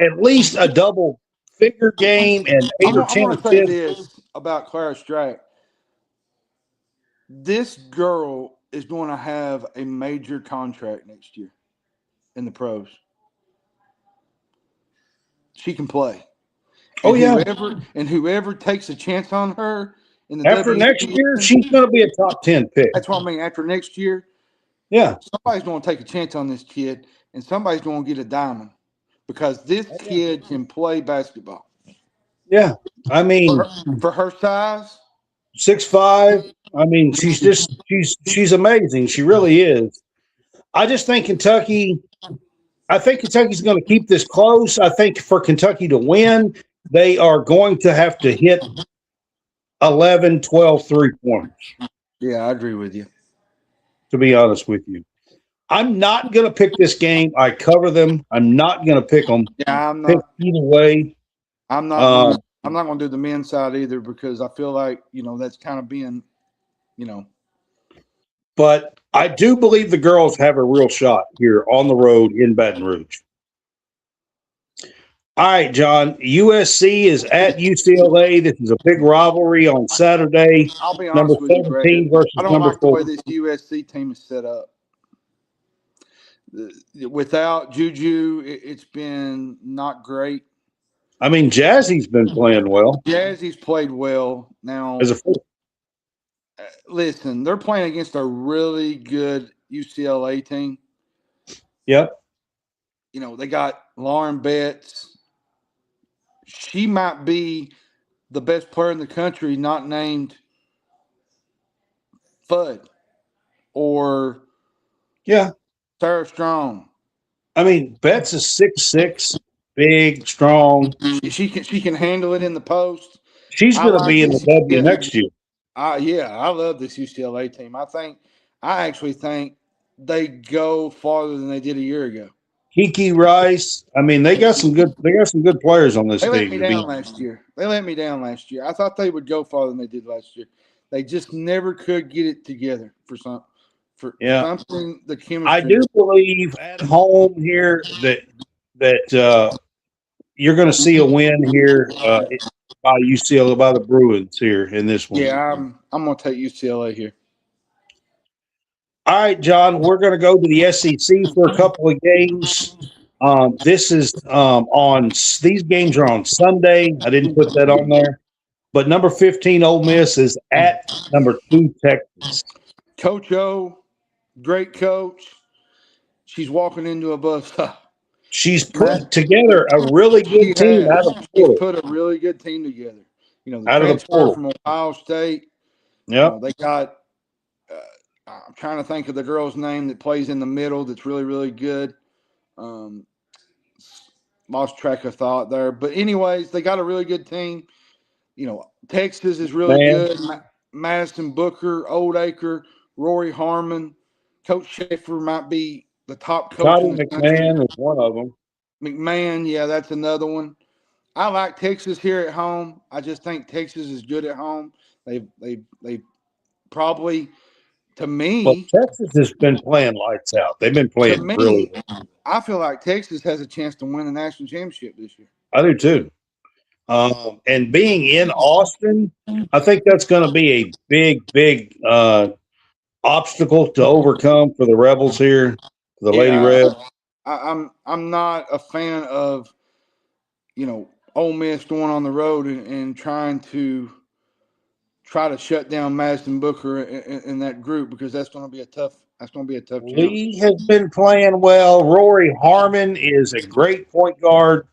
Speaker 1: at least a double-figure game and 8 or 10
Speaker 2: I'm going to say this about Clara Strack. This girl is going to have a major contract next year in the pros. She can play. And whoever takes a chance on her in the
Speaker 1: after next year, she's going to be a top 10 pick.
Speaker 2: That's what I mean. After next year,
Speaker 1: yeah,
Speaker 2: somebody's going to take a chance on this kid, and somebody's going to get a diamond because this kid can play basketball.
Speaker 1: Yeah, I mean,
Speaker 2: for her size,
Speaker 1: 6'5". I mean, she's amazing. She really is. I just think Kentucky's going to keep this close. I think for Kentucky to win, they are going to have to hit 11, 12 3-pointers.
Speaker 2: Yeah, I agree with you.
Speaker 1: To be honest with you, I'm not going to pick this game. I cover them. I'm not going to pick them.
Speaker 2: Yeah, I'm not.
Speaker 1: Pick either way.
Speaker 2: I'm not going to do the men's side either because I feel like, that's kind of being,
Speaker 1: But I do believe the girls have a real shot here on the road in Baton Rouge. All right, John. USC is at UCLA. This is a big rivalry on Saturday.
Speaker 2: I'll be honest with you, Brad.
Speaker 1: Versus
Speaker 2: I don't
Speaker 1: number
Speaker 2: like
Speaker 1: 4.
Speaker 2: the way this USC team is set up. Without Juju, it's been not great.
Speaker 1: I mean, Jazzy's been playing well.
Speaker 2: Jazzy's played well. Now, listen, they're playing against a really good UCLA team.
Speaker 1: Yep.
Speaker 2: They got Lauren Betts. She might be the best player in the country, not named Fudd or Sarah Strong.
Speaker 1: I mean, Betts is 6'6", big, strong.
Speaker 2: She can handle it in the post.
Speaker 1: She's going to be in the W next year.
Speaker 2: I love this UCLA team. I actually think they go farther than they did a year ago.
Speaker 1: Kiki Rice. I mean, they got some good players on this team.
Speaker 2: They let me down last year. I thought they would go farther than they did last year. They just never could get it together for something. The chemistry.
Speaker 1: I do believe at home here that you're going to see a win here by UCLA, by the Bruins here in this one.
Speaker 2: Yeah, I'm going to take UCLA here.
Speaker 1: All right, John, we're going to go to the SEC for a couple of games. This is these games are on Sunday. I didn't put that on there. But number 15, Ole Miss, is at number 2, Texas.
Speaker 2: Coach O, great coach. She's walking into a buzzsaw.
Speaker 1: She's put together a really good team out of the portal.
Speaker 2: She's put a really good team together. The
Speaker 1: out of the portal
Speaker 2: from Ohio State.
Speaker 1: Yeah,
Speaker 2: they got. I'm trying to think of the girl's name that plays in the middle. That's really, really good. Lost track of thought there, but anyways, they got a really good team. Texas is really good. Madison Booker, Oldacre, Rory Harmon, Coach Schaefer might be the top coach.
Speaker 1: Scotty McMahon is one of them.
Speaker 2: McMahon, yeah, that's another one. I like Texas here at home. I just think Texas is good at home. They probably, to me,
Speaker 1: well, Texas has been playing lights out. They've been playing really well.
Speaker 2: I feel like Texas has a chance to win the national championship this year.
Speaker 1: I do too. And being in Austin, I think that's going to be a big obstacle to overcome for the Rebels here, the Lady Rebs.
Speaker 2: I'm not a fan of, Ole Miss going on the road and trying to try to shut down Madison Booker in that group, because that's going to be a tough challenge.
Speaker 1: Lee has been playing well. Rory Harmon is a great point guard.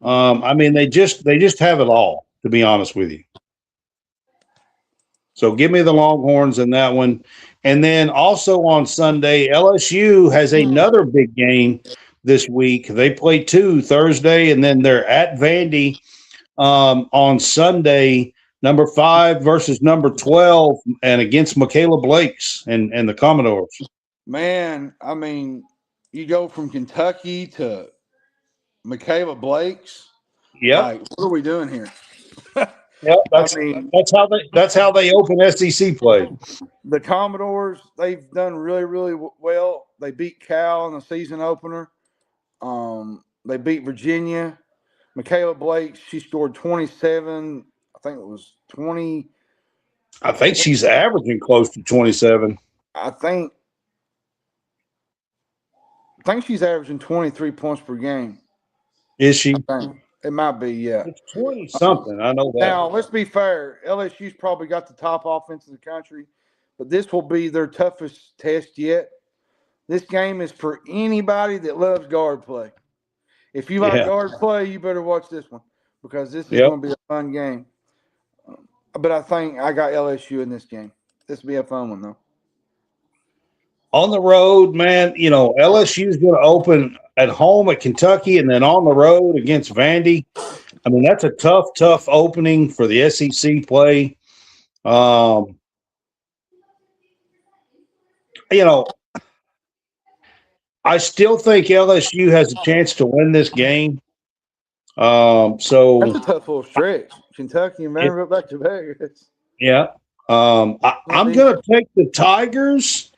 Speaker 1: I mean, they just have it all, to be honest with you. So give me the Longhorns in that one. And then also on Sunday, LSU has another big game this week. They play two Thursday, and then they're at Vandy on Sunday, number 5 versus number 12, and against Michaela Blake's and the Commodores.
Speaker 2: Man, I mean, you go from Kentucky to Michaela Blake's.
Speaker 1: Yep.
Speaker 2: Like, what are we doing here?
Speaker 1: Yep, that's how they open SEC play.
Speaker 2: The Commodores, they've done really, really well. They beat Cal in the season opener. They beat Virginia. Michaela Blake, she scored 27. I think it was 20.
Speaker 1: I think she's averaging close to 27.
Speaker 2: I think she's averaging 23 points per game.
Speaker 1: Is she?
Speaker 2: It might be, yeah.
Speaker 1: It's 20 something. I know that.
Speaker 2: Now, let's be fair. LSU's probably got the top offense in the country, but this will be their toughest test yet. This game is for anybody that loves guard play. If you like guard play, you better watch this one, because this is going to be a fun game. But I think I got LSU in this game. This will be a fun one, though.
Speaker 1: On the road, man, you know, LSU is going to open at home at Kentucky and then on the road against Vandy. I mean, that's a tough opening for the SEC play. You know, I still think LSU has a chance to win this game. So
Speaker 2: that's a tough little stretch. Kentucky and Vanderbilt back to back.
Speaker 1: Yeah. I'm going to take the Tigers,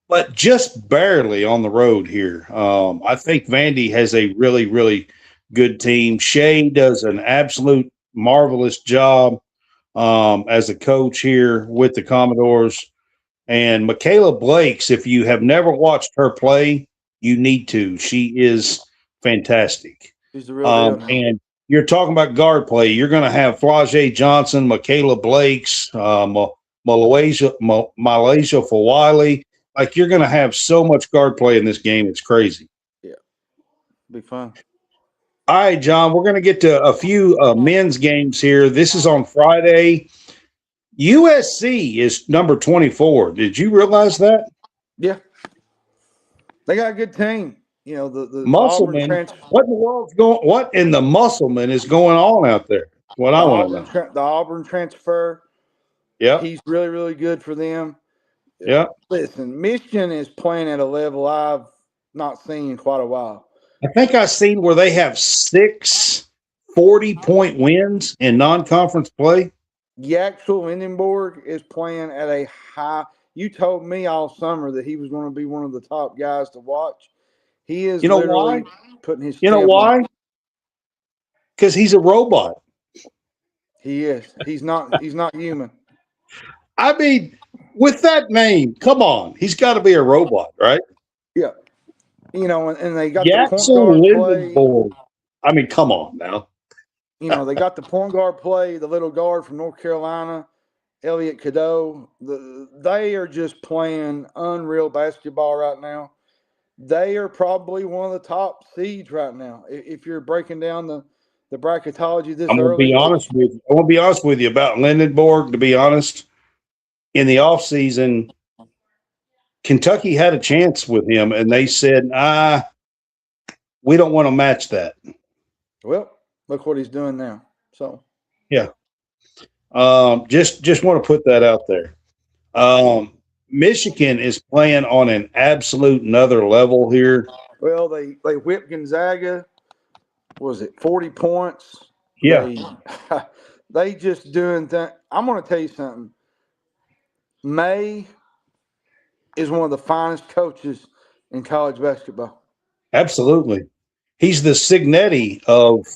Speaker 1: but just barely on the road here. I think Vandy has a really, really good team. Shea does an absolute marvelous job as a coach here with the Commodores. And Michaela Blake's, if you have never watched her play, you need to. She is fantastic.
Speaker 2: She's the real deal.
Speaker 1: And you're talking about guard play. You're going to have Flau'jae Johnson, Michaela Blake's, Malaysia for Wiley. Like, you're going to have so much guard play in this game. It's crazy.
Speaker 2: Yeah. Be fun.
Speaker 1: All right, John, we're going to get to a few men's games here. This is on Friday. USC is number 24. Did you realize that?
Speaker 2: Yeah. They got a good team. You know, the
Speaker 1: Musselman. What in the world's going? What in the Musselman is going on out there? What I want to know.
Speaker 2: The Auburn transfer.
Speaker 1: Yeah,
Speaker 2: he's really, really good for them.
Speaker 1: Yeah.
Speaker 2: Listen, Michigan is playing at a level I've not seen in quite a while.
Speaker 1: I think I've seen where they have 6 40-point wins in non-conference play.
Speaker 2: Yaxel Lindenborg is playing at a high. You told me all summer that he was going to be one of the top guys to watch. He is.
Speaker 1: You know why?
Speaker 2: Putting his.
Speaker 1: You know why? Because he's a robot.
Speaker 2: He is. He's not. He's not human.
Speaker 1: I mean, with that name, come on, he's got to be a robot, right?
Speaker 2: Yeah. You know, and they got
Speaker 1: Yaxel Lindenborg. I mean, come on now.
Speaker 2: You know, they got the point guard play, the little guard from North Carolina, Elliot Cadeau. They are just playing unreal basketball right now. They are probably one of the top seeds right now. If you're breaking down the bracketology this early.
Speaker 1: I want to be honest with you about Lindenborg, to be honest. In the offseason, Kentucky had a chance with him, and they said, we don't want to match that.
Speaker 2: Well, look what he's doing now. So,
Speaker 1: yeah. Just want to put that out there. Michigan is playing on an absolute another level here.
Speaker 2: Well, they whipped Gonzaga. What was it 40 points?
Speaker 1: Yeah.
Speaker 2: They just doing that. I'm going to tell you something. May is one of the finest coaches in college basketball.
Speaker 1: Absolutely. He's the Signetti of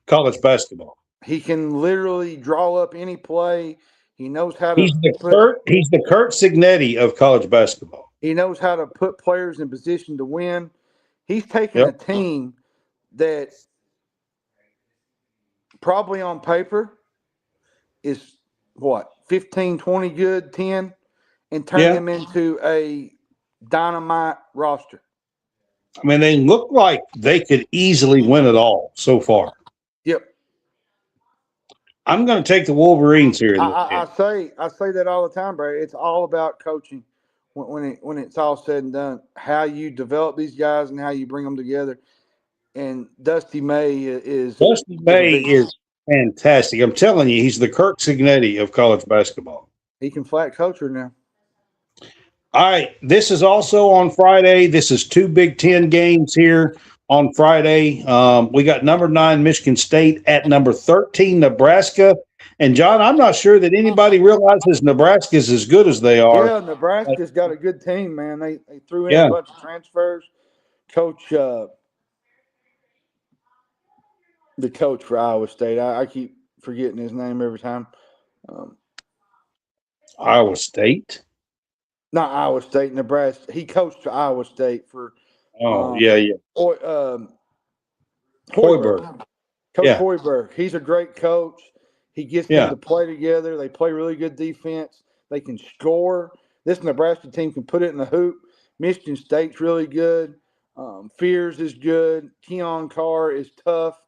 Speaker 1: college basketball.
Speaker 2: He can literally draw up any play. He knows how to.
Speaker 1: He's the Kurt Signetti of college basketball.
Speaker 2: He knows how to put players in position to win. He's taken a team that probably on paper is 15, 20 good, 10, and turn them into a dynamite roster.
Speaker 1: I mean, they look like they could easily win it all so far.
Speaker 2: Yep.
Speaker 1: I'm going to take the Wolverines here.
Speaker 2: I say that all the time, Brad. It's all about coaching when it's all said and done. How you develop these guys and how you bring them together. And Dusty May is
Speaker 1: fantastic. I'm telling you, he's the Kirk Cignetti of college basketball.
Speaker 2: He can flat coach her now.
Speaker 1: All right, this is also on Friday. This is 2 Big Ten games here on Friday. We got number 9 Michigan State at number 13 Nebraska. And John, I'm not sure that anybody realizes Nebraska's as good as they are.
Speaker 2: Yeah, Nebraska's got a good team, man. They threw in a bunch of transfers. The coach for Iowa State. I keep forgetting his name every time.
Speaker 1: Iowa State?
Speaker 2: Not Iowa State, Nebraska. He coached for Iowa State for
Speaker 1: Hoiberg.
Speaker 2: Coach Hoiberg. He's a great coach. He gets them to play together. They play really good defense. They can score. This Nebraska team can put it in the hoop. Michigan State's really good. Fears is good. Keon Carr is tough.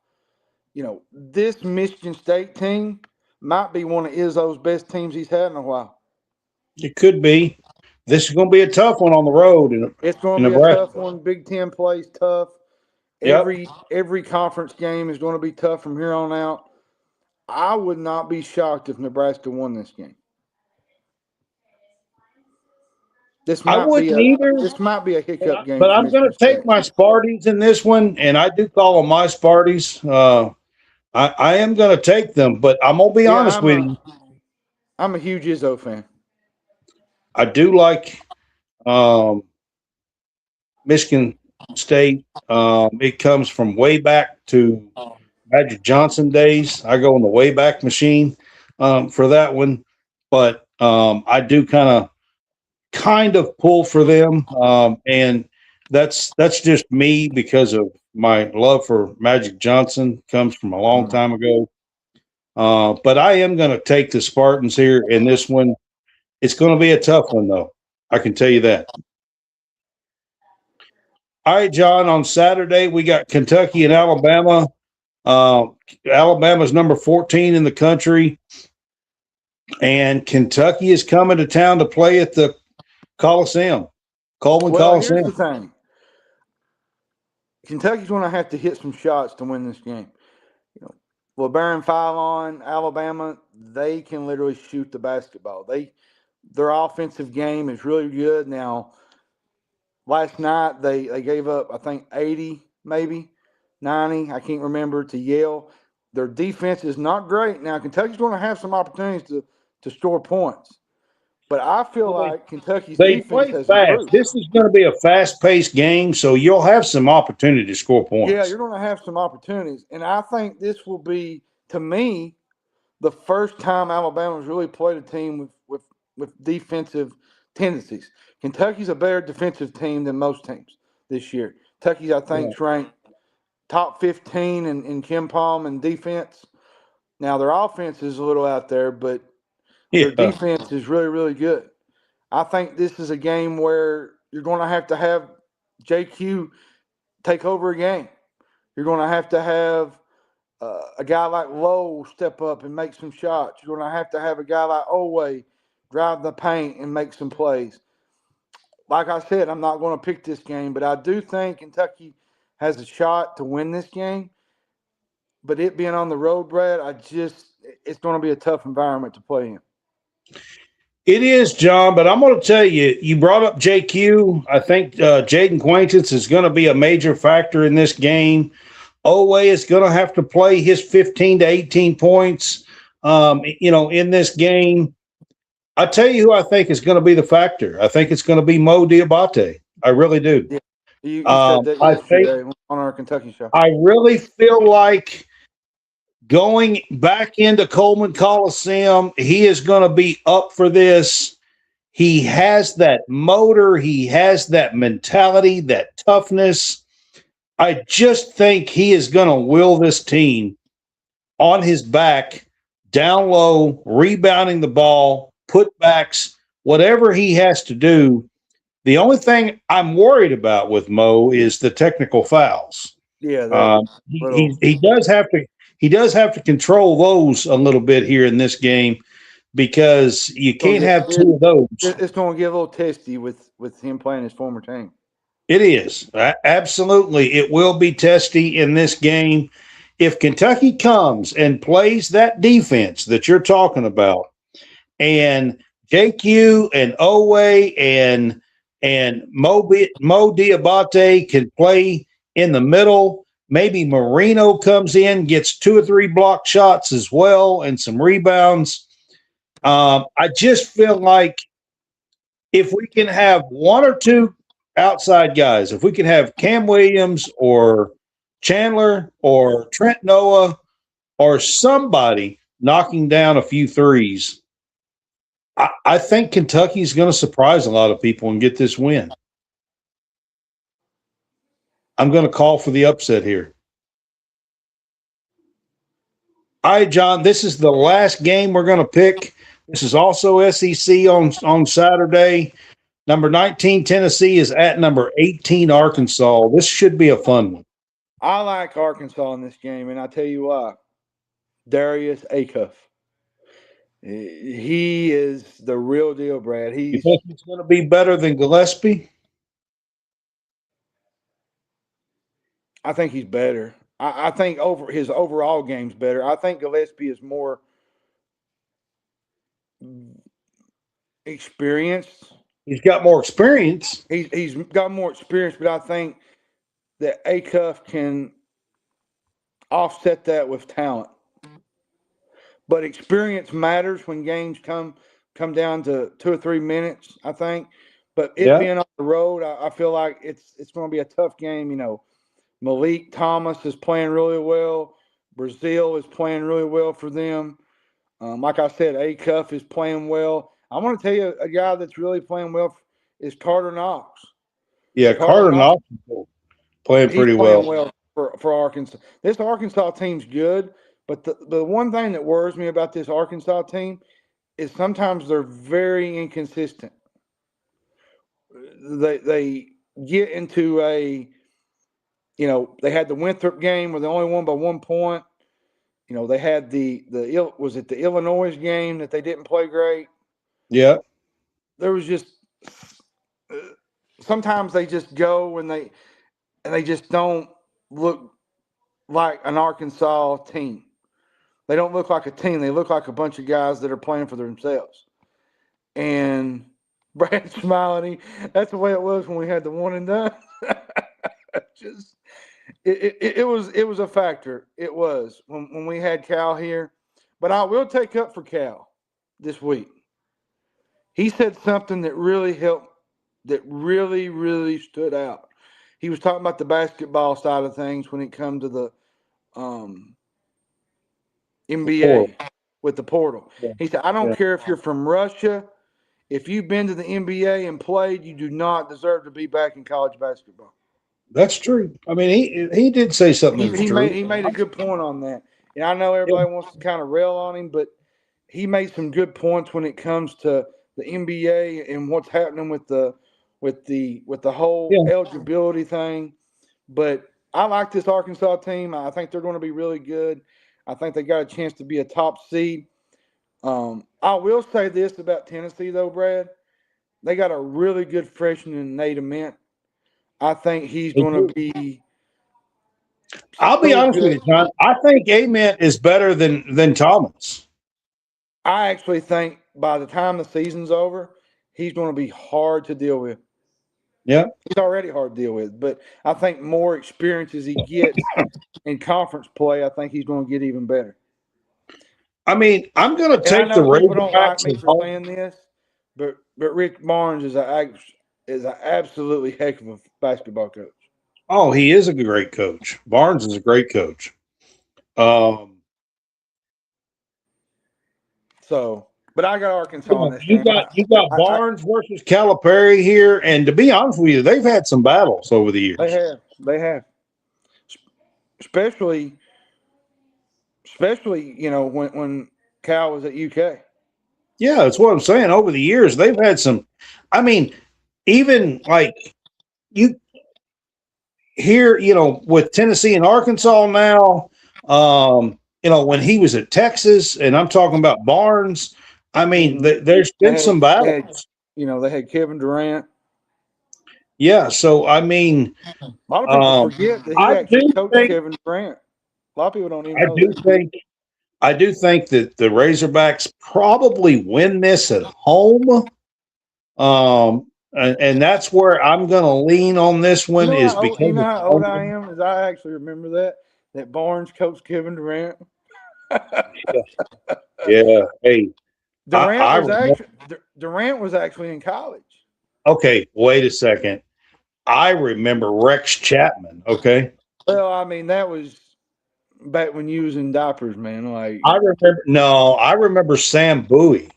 Speaker 2: You know, this Michigan State team might be one of Izzo's best teams he's had in a while.
Speaker 1: It could be. This is going to be a tough one on the road.
Speaker 2: It's going to be a tough one. Big Ten plays tough. Every conference game is going to be tough from here on out. I would not be shocked if Nebraska won this game. This might be a hiccup game.
Speaker 1: But I'm going to take my Sparties in this one, and I do call them my Sparties. I am going to take them, but I'm going to be honest with you.
Speaker 2: I'm a huge Izzo fan.
Speaker 1: I do like Michigan State. It comes from way back to Magic Johnson days. I go in the way back machine for that one, but I do kind of pull for them, and that's just me because of my love for Magic Johnson. Comes from a long time ago. But I am going to take the Spartans here in this one. It's going to be a tough one, though. I can tell you that. All right, John, on Saturday, we got Kentucky and Alabama. Alabama's number 14 in the country. And Kentucky is coming to town to play at the Coliseum, Coleman Coliseum.
Speaker 2: Here's the thing. Kentucky's going to have to hit some shots to win this game. You know, LeBaron 5 on Alabama, they can literally shoot the basketball. Their offensive game is really good. Now, last night they gave up, I think, 80, maybe 90. I can't remember, to Yale. Their defense is not great. Now, Kentucky's going to have some opportunities to score points. But I feel like Kentucky's defense has improved.
Speaker 1: This is going to be a fast-paced game, so you'll have some opportunity to score points.
Speaker 2: Yeah, you're going to have some opportunities. And I think this will be, to me, the first time Alabama's really played a team with defensive tendencies. Kentucky's a better defensive team than most teams this year. Kentucky's, I think, is ranked top 15 in Kim Palm and defense. Now, their offense is a little out there, but their defense is really, really good. I think this is a game where you're going to have JQ take over a game. You're going to have a guy like Lowe step up and make some shots. You're going to have a guy like Oweh drive the paint and make some plays. Like I said, I'm not going to pick this game, but I do think Kentucky has a shot to win this game. But it being on the road, Brad, it's going to be a tough environment to play in.
Speaker 1: It is, John, but I'm going to tell you, you brought up JQ. I think Jaden Quaintance is going to be a major factor in this game. Oweh is going to have to play his 15 to 18 points, in this game. I tell you who I think is going to be the factor. I think it's going to be Mo Diabate. I really do.
Speaker 2: Yeah. You said that yesterday on our Kentucky show.
Speaker 1: I really feel like going back into Coleman Coliseum, he is going to be up for this. He has that motor. He has that mentality, that toughness. I just think he is going to will this team on his back down low, rebounding the ball, putbacks, whatever he has to do. The only thing I'm worried about with Mo is the technical fouls.
Speaker 2: Yeah, that little.
Speaker 1: He does have to control those a little bit here in this game because you can't have two of those.
Speaker 2: It's going to get a little testy with him playing his former team.
Speaker 1: It is. Absolutely. It will be testy in this game. If Kentucky comes and plays that defense that you're talking about, and JQ and Owe and Mo Diabate can play in the middle, maybe Marino comes in, gets 2 or 3 block shots as well, and some rebounds. I just feel like if we can have 1 or 2 outside guys, if we can have Cam Williams or Chandler or Trent Noah or somebody knocking down a few threes, I think Kentucky's going to surprise a lot of people and get this win. I'm going to call for the upset here. All right, John, this is the last game we're going to pick. This is also SEC on Saturday. Number 19, Tennessee, is at number 18, Arkansas. This should be a fun one.
Speaker 2: I like Arkansas in this game, and I tell you why. Darius Acuff. He is the real deal, Brad.
Speaker 1: You think he's going to be better than Gillespie?
Speaker 2: I think he's better. I think his overall game's better. I think Gillespie is more experienced.
Speaker 1: He's got more experience.
Speaker 2: He's got more experience, but I think that Acuff can offset that with talent. But experience matters when games come down to 2 or 3 minutes, I think. But being on the road, I feel like it's going to be a tough game. You know, Malik Thomas is playing really well. Brazil is playing really well for them. Like I said, Acuff is playing well. I want to tell you a guy that's really playing well is Carter Knox.
Speaker 1: Yeah, Carter Knox is playing pretty well
Speaker 2: for Arkansas. This Arkansas team's good, but the one thing that worries me about this Arkansas team is sometimes they're very inconsistent. They get into they had the Winthrop game where they only won by 1 point. You know, they had the Illinois game that they didn't play great.
Speaker 1: Yeah.
Speaker 2: There was just sometimes they just go and they just don't look like an Arkansas team. They don't look like a team. They look like a bunch of guys that are playing for themselves. And Brad's smiling. That's the way it was when we had the one and done. Just it was a factor. It was when we had Cal here. But I will take up for Cal this week. He said something that really helped, that really, really stood out. He was talking about the basketball side of things when it comes to the NBA with the portal. Yeah. He said, I don't care if you're from Russia. If you've been to the NBA and played, you do not deserve to be back in college basketball.
Speaker 1: That's true. I mean, he did say something.
Speaker 2: He made a good point on that. And I know everybody wants to kind of rail on him, but he made some good points when it comes to the NBA and what's happening with the whole eligibility thing. But I like this Arkansas team. I think they're going to be really good. I think they got a chance to be a top seed. I will say this about Tennessee, though, Brad. They got a really good freshman in Nate Ament. I think he's going to be.
Speaker 1: I'll be honest with you, John. I think Ament is better than Thomas.
Speaker 2: I actually think by the time the season's over, he's going to be hard to deal with.
Speaker 1: Yeah.
Speaker 2: He's already hard to deal with. But I think more experience as he gets in conference play, I think he's going to get even better.
Speaker 1: I mean, I'm going to take the Razorbacks.
Speaker 2: People don't like me for saying this, but Rick Barnes is an absolutely heck of a basketball coach.
Speaker 1: Oh, he is a great coach. Barnes is a great coach.
Speaker 2: But I got Arkansas on this.
Speaker 1: You got Barnes versus Calipari here, and to be honest with you, they've had some battles over the years.
Speaker 2: They have. Especially when Cal was at UK.
Speaker 1: Yeah, that's what I'm saying. Over the years, they've had some. I mean, even like you here, with Tennessee and Arkansas now, when he was at Texas, and I'm talking about Barnes. I mean, there's been some battles.
Speaker 2: They had Kevin Durant.
Speaker 1: Yeah, so I mean,
Speaker 2: A lot of people forget that he actually coached Kevin Durant. A lot of people don't even know that.
Speaker 1: I do think that the Razorbacks probably win this at home. And that's where I'm going to lean on this one because
Speaker 2: you know how old I am? Is I actually remember that Barnes coached Kevin Durant.
Speaker 1: Yeah. Hey,
Speaker 2: Durant was actually in college.
Speaker 1: Okay, wait a second. I remember Rex Chapman. Okay.
Speaker 2: Well, I mean, that was back when you was in diapers, man. Like
Speaker 1: I remember Sam Bowie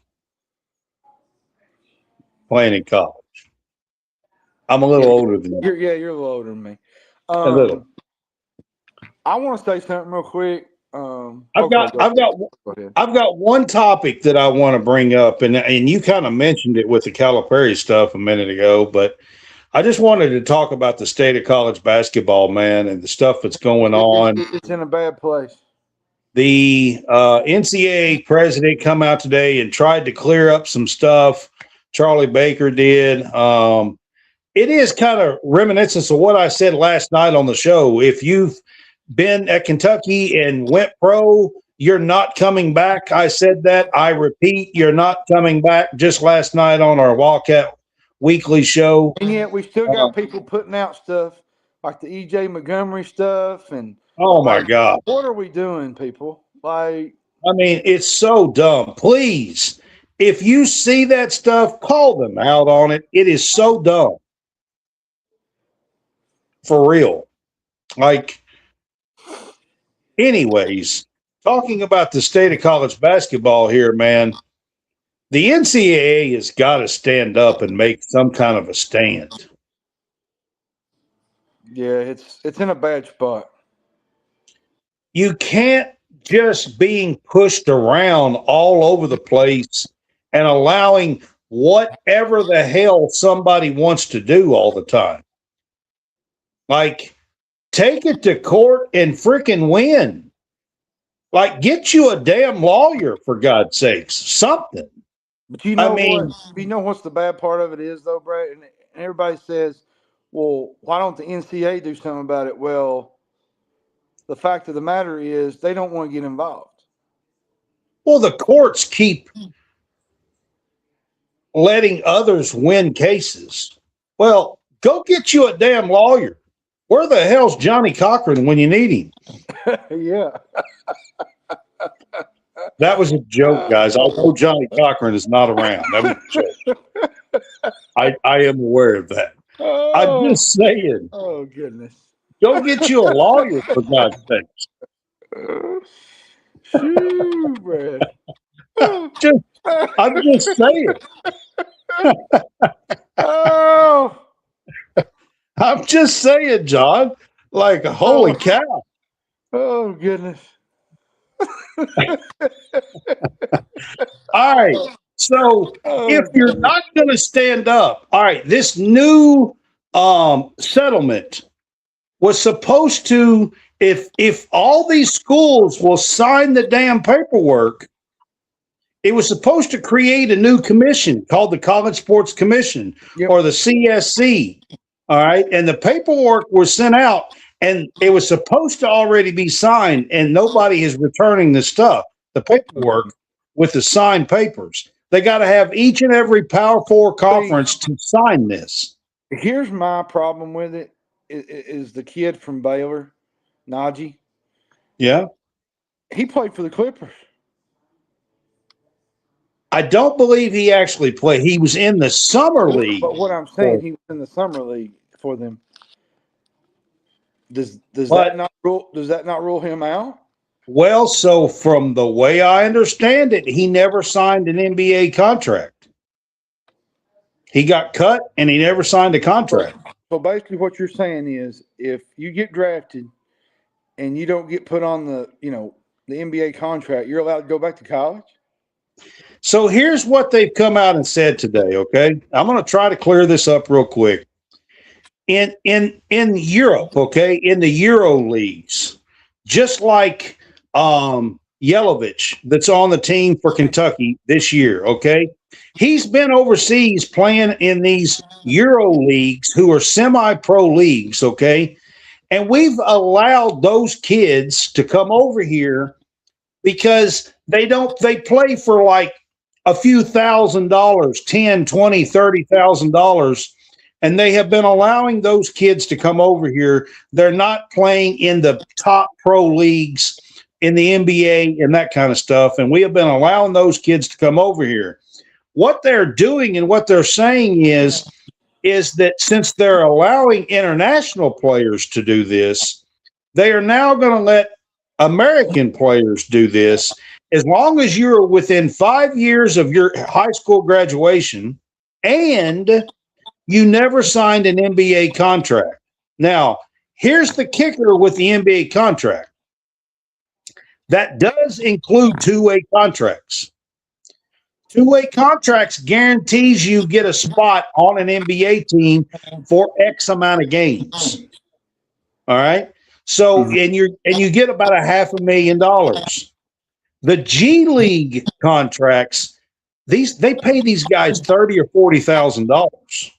Speaker 1: playing in college. I'm a little older than you.
Speaker 2: You're a little older than me.
Speaker 1: A little.
Speaker 2: I want to say something real quick.
Speaker 1: I've got one topic that I want to bring up, and you kind of mentioned it with the Calipari stuff a minute ago, but I just wanted to talk about the state of college basketball, man, and the stuff that's going on.
Speaker 2: It's in a bad place.
Speaker 1: The NCAA president come out today and tried to clear up some stuff. Charlie Baker did. It is kind of reminiscent of what I said last night on the show. If you've been at Kentucky and went pro, you're not coming back. I said that. I repeat, you're not coming back. Just last night on our Wildcat Weekly show.
Speaker 2: And yet we still got people putting out stuff like the EJ Montgomery stuff. And
Speaker 1: oh, my God.
Speaker 2: What are we doing, people? I
Speaker 1: mean, it's so dumb. Please, if you see that stuff, call them out on it. It is so dumb. For real. Anyways, talking about the state of college basketball here, man, the NCAA has got to stand up and make some kind of a stand.
Speaker 2: Yeah, it's in a bad spot.
Speaker 1: You can't just being pushed around all over the place and allowing whatever the hell somebody wants to do all the time. Take it to court and freaking win. Get you a damn lawyer, for God's sakes. Something.
Speaker 2: But you know what's the bad part of it is, though, Brad? And everybody says, well, why don't the NCAA do something about it? Well, the fact of the matter is they don't want to get involved.
Speaker 1: Well, the courts keep letting others win cases. Well, go get you a damn lawyer. Where the hell's Johnny Cochran when you need him?
Speaker 2: Yeah.
Speaker 1: That was a joke, guys. I know Johnny Cochran is not around. That was a joke. I am aware of that. I'm just saying.
Speaker 2: Oh, goodness.
Speaker 1: Go get you a lawyer, for God's sakes.
Speaker 2: Shoo, Brad.
Speaker 1: I'm just saying.
Speaker 2: Oh.
Speaker 1: I'm just saying, John. Holy cow.
Speaker 2: Oh, goodness.
Speaker 1: All right. So if you're not going to stand up, all right, this new settlement was supposed to, if all these schools will sign the damn paperwork, it was supposed to create a new commission called the College Sports Commission, or the CSC. All right. And the paperwork was sent out and it was supposed to already be signed, and nobody is returning the stuff, the paperwork with the signed papers. They got to have each and every Power Four conference to sign this.
Speaker 2: Here's my problem with it is the kid from Baylor, Najee.
Speaker 1: Yeah.
Speaker 2: He played for the Clippers.
Speaker 1: I don't believe he actually played. He was in the summer league.
Speaker 2: But what I'm saying, he was in the summer league for them. Does that not rule him out?
Speaker 1: Well, so from the way I understand it, he never signed an NBA contract. He got cut and he never signed a contract.
Speaker 2: So basically what you're saying is if you get drafted and you don't get put on the, the NBA contract, you're allowed to go back to college?
Speaker 1: So here's what they've come out and said today. Okay, I'm going to try to clear this up real quick. In Europe, okay, in the Euro leagues, just like Yelovich, that's on the team for Kentucky this year, okay, he's been overseas playing in these Euro leagues, who are semi-pro leagues, okay, and we've allowed those kids to come over here because they play for like a few $1,000s, 10, 20, $30,000, and they have been allowing those kids to come over here. They're not playing in the top pro leagues in the NBA and that kind of stuff, and we have been allowing those kids to come over here. What they're doing and what they're saying is that since they're allowing international players to do this, they are now going to let American players do this as long as you're within 5 years of your high school graduation and you never signed an NBA contract. Now, here's the kicker with the NBA contract. That does include two-way contracts. Two-way contracts guarantees you get a spot on an NBA team for X amount of games. All right. So and you get about $500,000. The G League contracts, they pay these guys $30,000 or $40,000.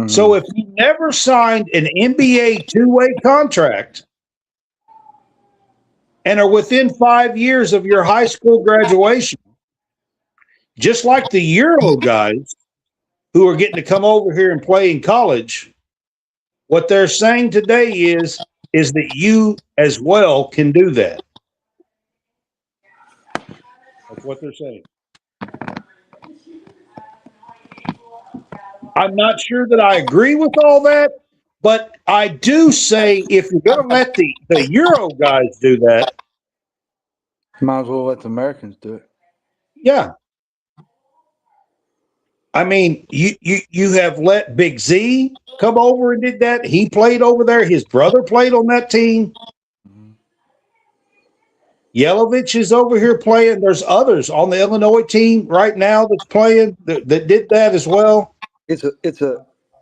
Speaker 1: So if you never signed an NBA two-way contract and are within 5 years of your high school graduation, just like the Euro guys who are getting to come over here and play in college, what they're saying today is that you as well can do that. That's what they're saying. I'm not sure that I agree with all that, but I do say if you're going to let the Euro guys do that,
Speaker 2: might as well let the Americans do it.
Speaker 1: Yeah. I mean, you have let Big Z come over and did that. He played over there. His brother played on that team. Yelovich is over here playing. There's others on the Illinois team right now that's playing that did that as well.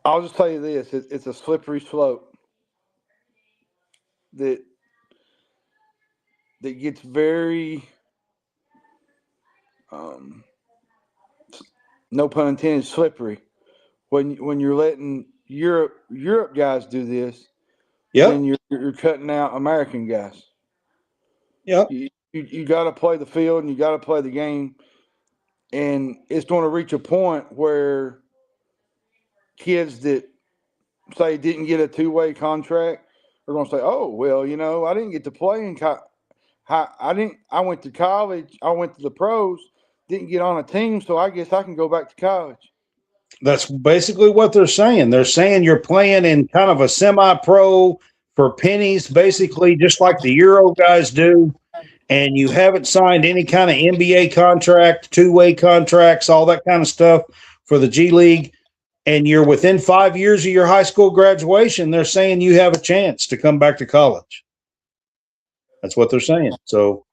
Speaker 2: I'll just tell you this. It's a slippery slope that gets very, no pun intended, slippery. When you're letting Europe guys do this, then you're cutting out American guys.
Speaker 1: Yep.
Speaker 2: You got to play the field and you got to play the game, and it's going to reach a point where kids that say didn't get a two-way contract are going to say, "Oh, well, I didn't get to play in I went to college, I went to the pros, didn't get on a team, so I guess I can go back to college."
Speaker 1: That's basically what they're saying. They're saying you're playing in kind of a semi-pro for pennies, basically just like the Euro guys do, and you haven't signed any kind of NBA contract, two-way contracts, all that kind of stuff for the G League, and you're within 5 years of your high school graduation, they're saying you have a chance to come back to college. That's what they're saying. So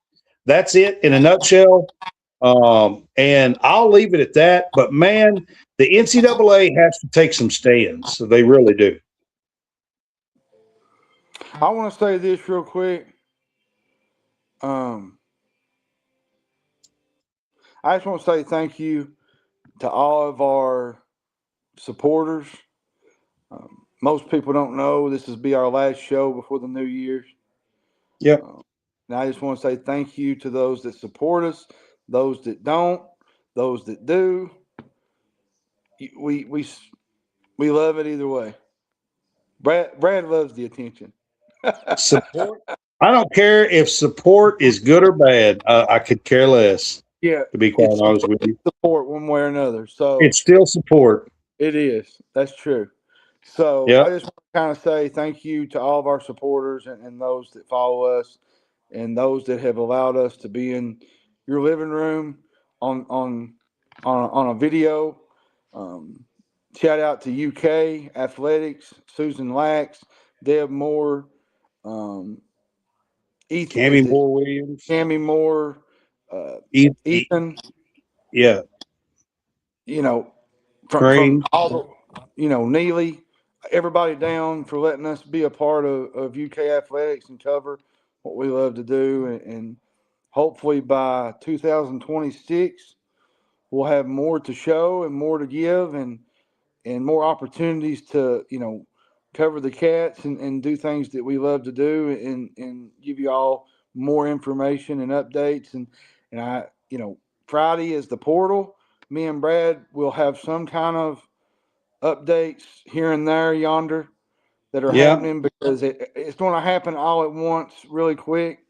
Speaker 1: that's it in a nutshell. And I'll leave it at that. But, man, the NCAA has to take some stands. So they really do.
Speaker 2: I want to say this real quick. I just want to say thank you to all of our supporters. Most people don't know this will be our last show before the New Year's.
Speaker 1: Yep.
Speaker 2: And I just want to say thank you to those that support us, those that don't, those that do. We love it either way. Brad loves the attention.
Speaker 1: Support. I don't care if support is good or bad. I could care less.
Speaker 2: Yeah,
Speaker 1: to be quite honest with you,
Speaker 2: support one way or another. So
Speaker 1: it's still support.
Speaker 2: It is. That's true. So I just want to kind of say thank you to all of our supporters and those that follow us and those that have allowed us to be in your living room on a video. Shout out to UK Athletics, Susan Lax, Deb Moore,
Speaker 1: Cammy Moore Williams,
Speaker 2: Cammy Moore, Ethan.
Speaker 1: Yeah.
Speaker 2: From all the, Neely, everybody down for letting us be a part of UK athletics and cover what we love to do. And hopefully by 2026, we'll have more to show and more to give and more opportunities to, cover the Cats and do things that we love to do and give you all more information and updates. And Friday is the portal. Me and Brad will have some kind of updates here and there yonder that are happening because it's going to happen all at once really quick.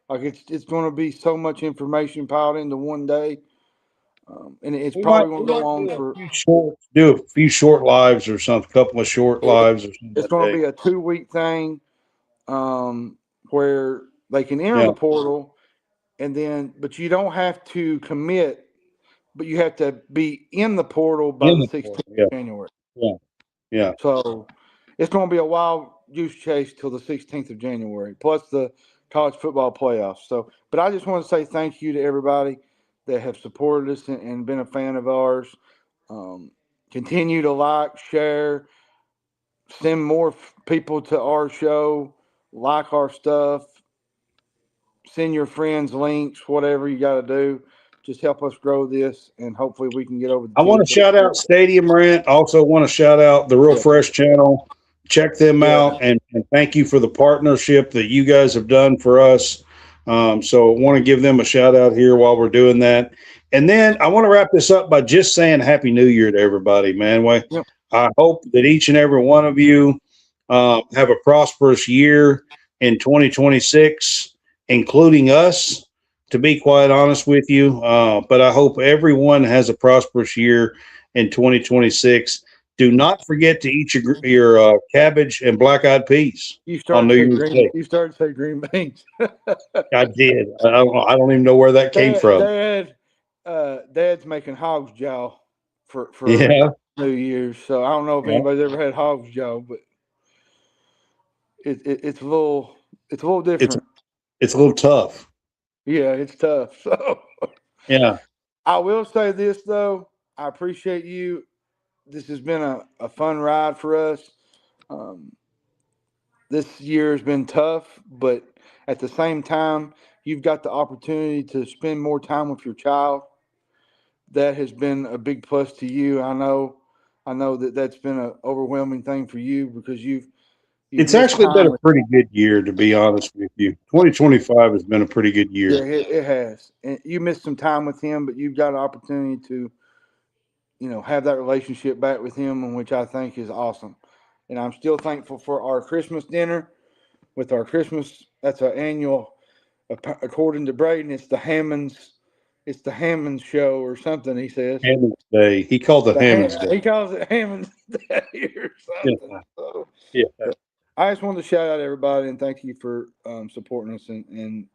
Speaker 2: Like it's going to be so much information piled into one day. And it's probably going to go on for
Speaker 1: do a few short lives or something, a couple of short lives or something.
Speaker 2: It's going to be a 2-week thing where they can enter the portal but you don't have to commit, but you have to be in the portal by the 16th of January.
Speaker 1: Yeah.
Speaker 2: So it's going to be a wild goose chase till the 16th of January, plus the college football playoffs. But I just want to say thank you to everybody that have supported us and been a fan of ours. Continue to like, share, send more people to our show, like our stuff, send your friends links, whatever you got to do. Just help us grow this, and hopefully we can get over the
Speaker 1: I want to shout out Stadium Rant. Also want to shout out the Real Fresh channel. Check them out, and thank you for the partnership that you guys have done for us. So I want to give them a shout out here while we're doing that. And then I want to wrap this up by just saying Happy New Year to everybody, man. I hope that each and every one of you have a prosperous year in 2026, including us, to be quite honest with you. But I hope everyone has a prosperous year in 2026. Do not forget to eat your cabbage and black-eyed peas on New Year's Day.
Speaker 2: You started to say green beans.
Speaker 1: I did. I don't even know where that came from.
Speaker 2: Dad's making hog's jaw for New Year's. So I don't know if anybody's ever had hog's jaw, but it's a little different.
Speaker 1: It's a little tough.
Speaker 2: Yeah, it's tough. So
Speaker 1: yeah.
Speaker 2: I will say this though. I appreciate you. This has been a fun ride for us. This year has been tough, but at the same time, you've got the opportunity to spend more time with your child. That has been a big plus to you. I know that's been an overwhelming thing for you because
Speaker 1: it's actually been a pretty good year, to be honest with you. 2025 has been a pretty good year.
Speaker 2: Yeah, it has. And you missed some time with him, but you've got an opportunity to, have that relationship back with him, which I think is awesome. And I'm still thankful for our Christmas dinner with our Christmas. That's our annual, according to Braden, it's the Hammond's show or something, he says.
Speaker 1: Hammond's Day. He called it Hammond's Day.
Speaker 2: He calls it Hammond's Day or something.
Speaker 1: Yeah.
Speaker 2: So, I just wanted to shout out everybody and thank you for supporting us and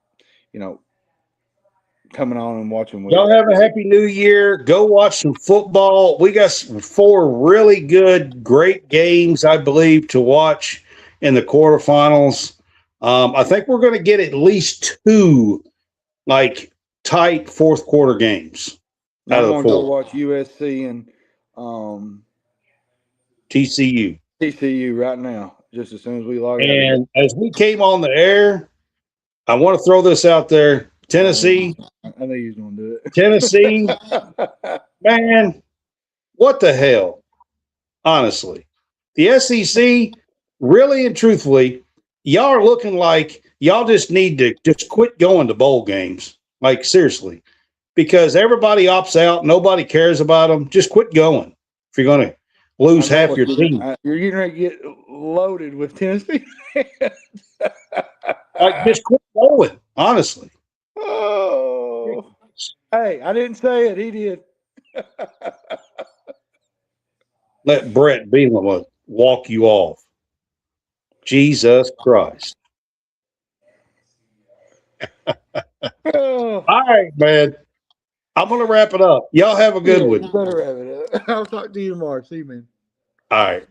Speaker 2: coming on and watching with
Speaker 1: y'all. Have a happy new year. Go watch some football. We got 4 really great games, I believe, to watch in the quarterfinals. I think we're going to get at least 2 tight fourth quarter games.
Speaker 2: I'm going to go watch USC and TCU right now, just as soon as we log out.
Speaker 1: And as we came on the air, I want to throw this out there. Tennessee.
Speaker 2: I know you're going to do it.
Speaker 1: Tennessee. Man, what the hell? Honestly. The SEC, really and truthfully, y'all are looking like y'all just need to just quit going to bowl games. Like, seriously. Because everybody opts out. Nobody cares about them. Just quit going if you're going to lose half your team.
Speaker 2: You're getting ready to get loaded with Tennessee.
Speaker 1: Just quit going, honestly.
Speaker 2: Oh, hey, I didn't say it. He did.
Speaker 1: Let Brett Bielema walk you off. Jesus Christ. All right, man. I'm going to wrap it up. Y'all have a good one.
Speaker 2: You better wrap it up. I'll talk to you tomorrow. See you, man.
Speaker 1: All right.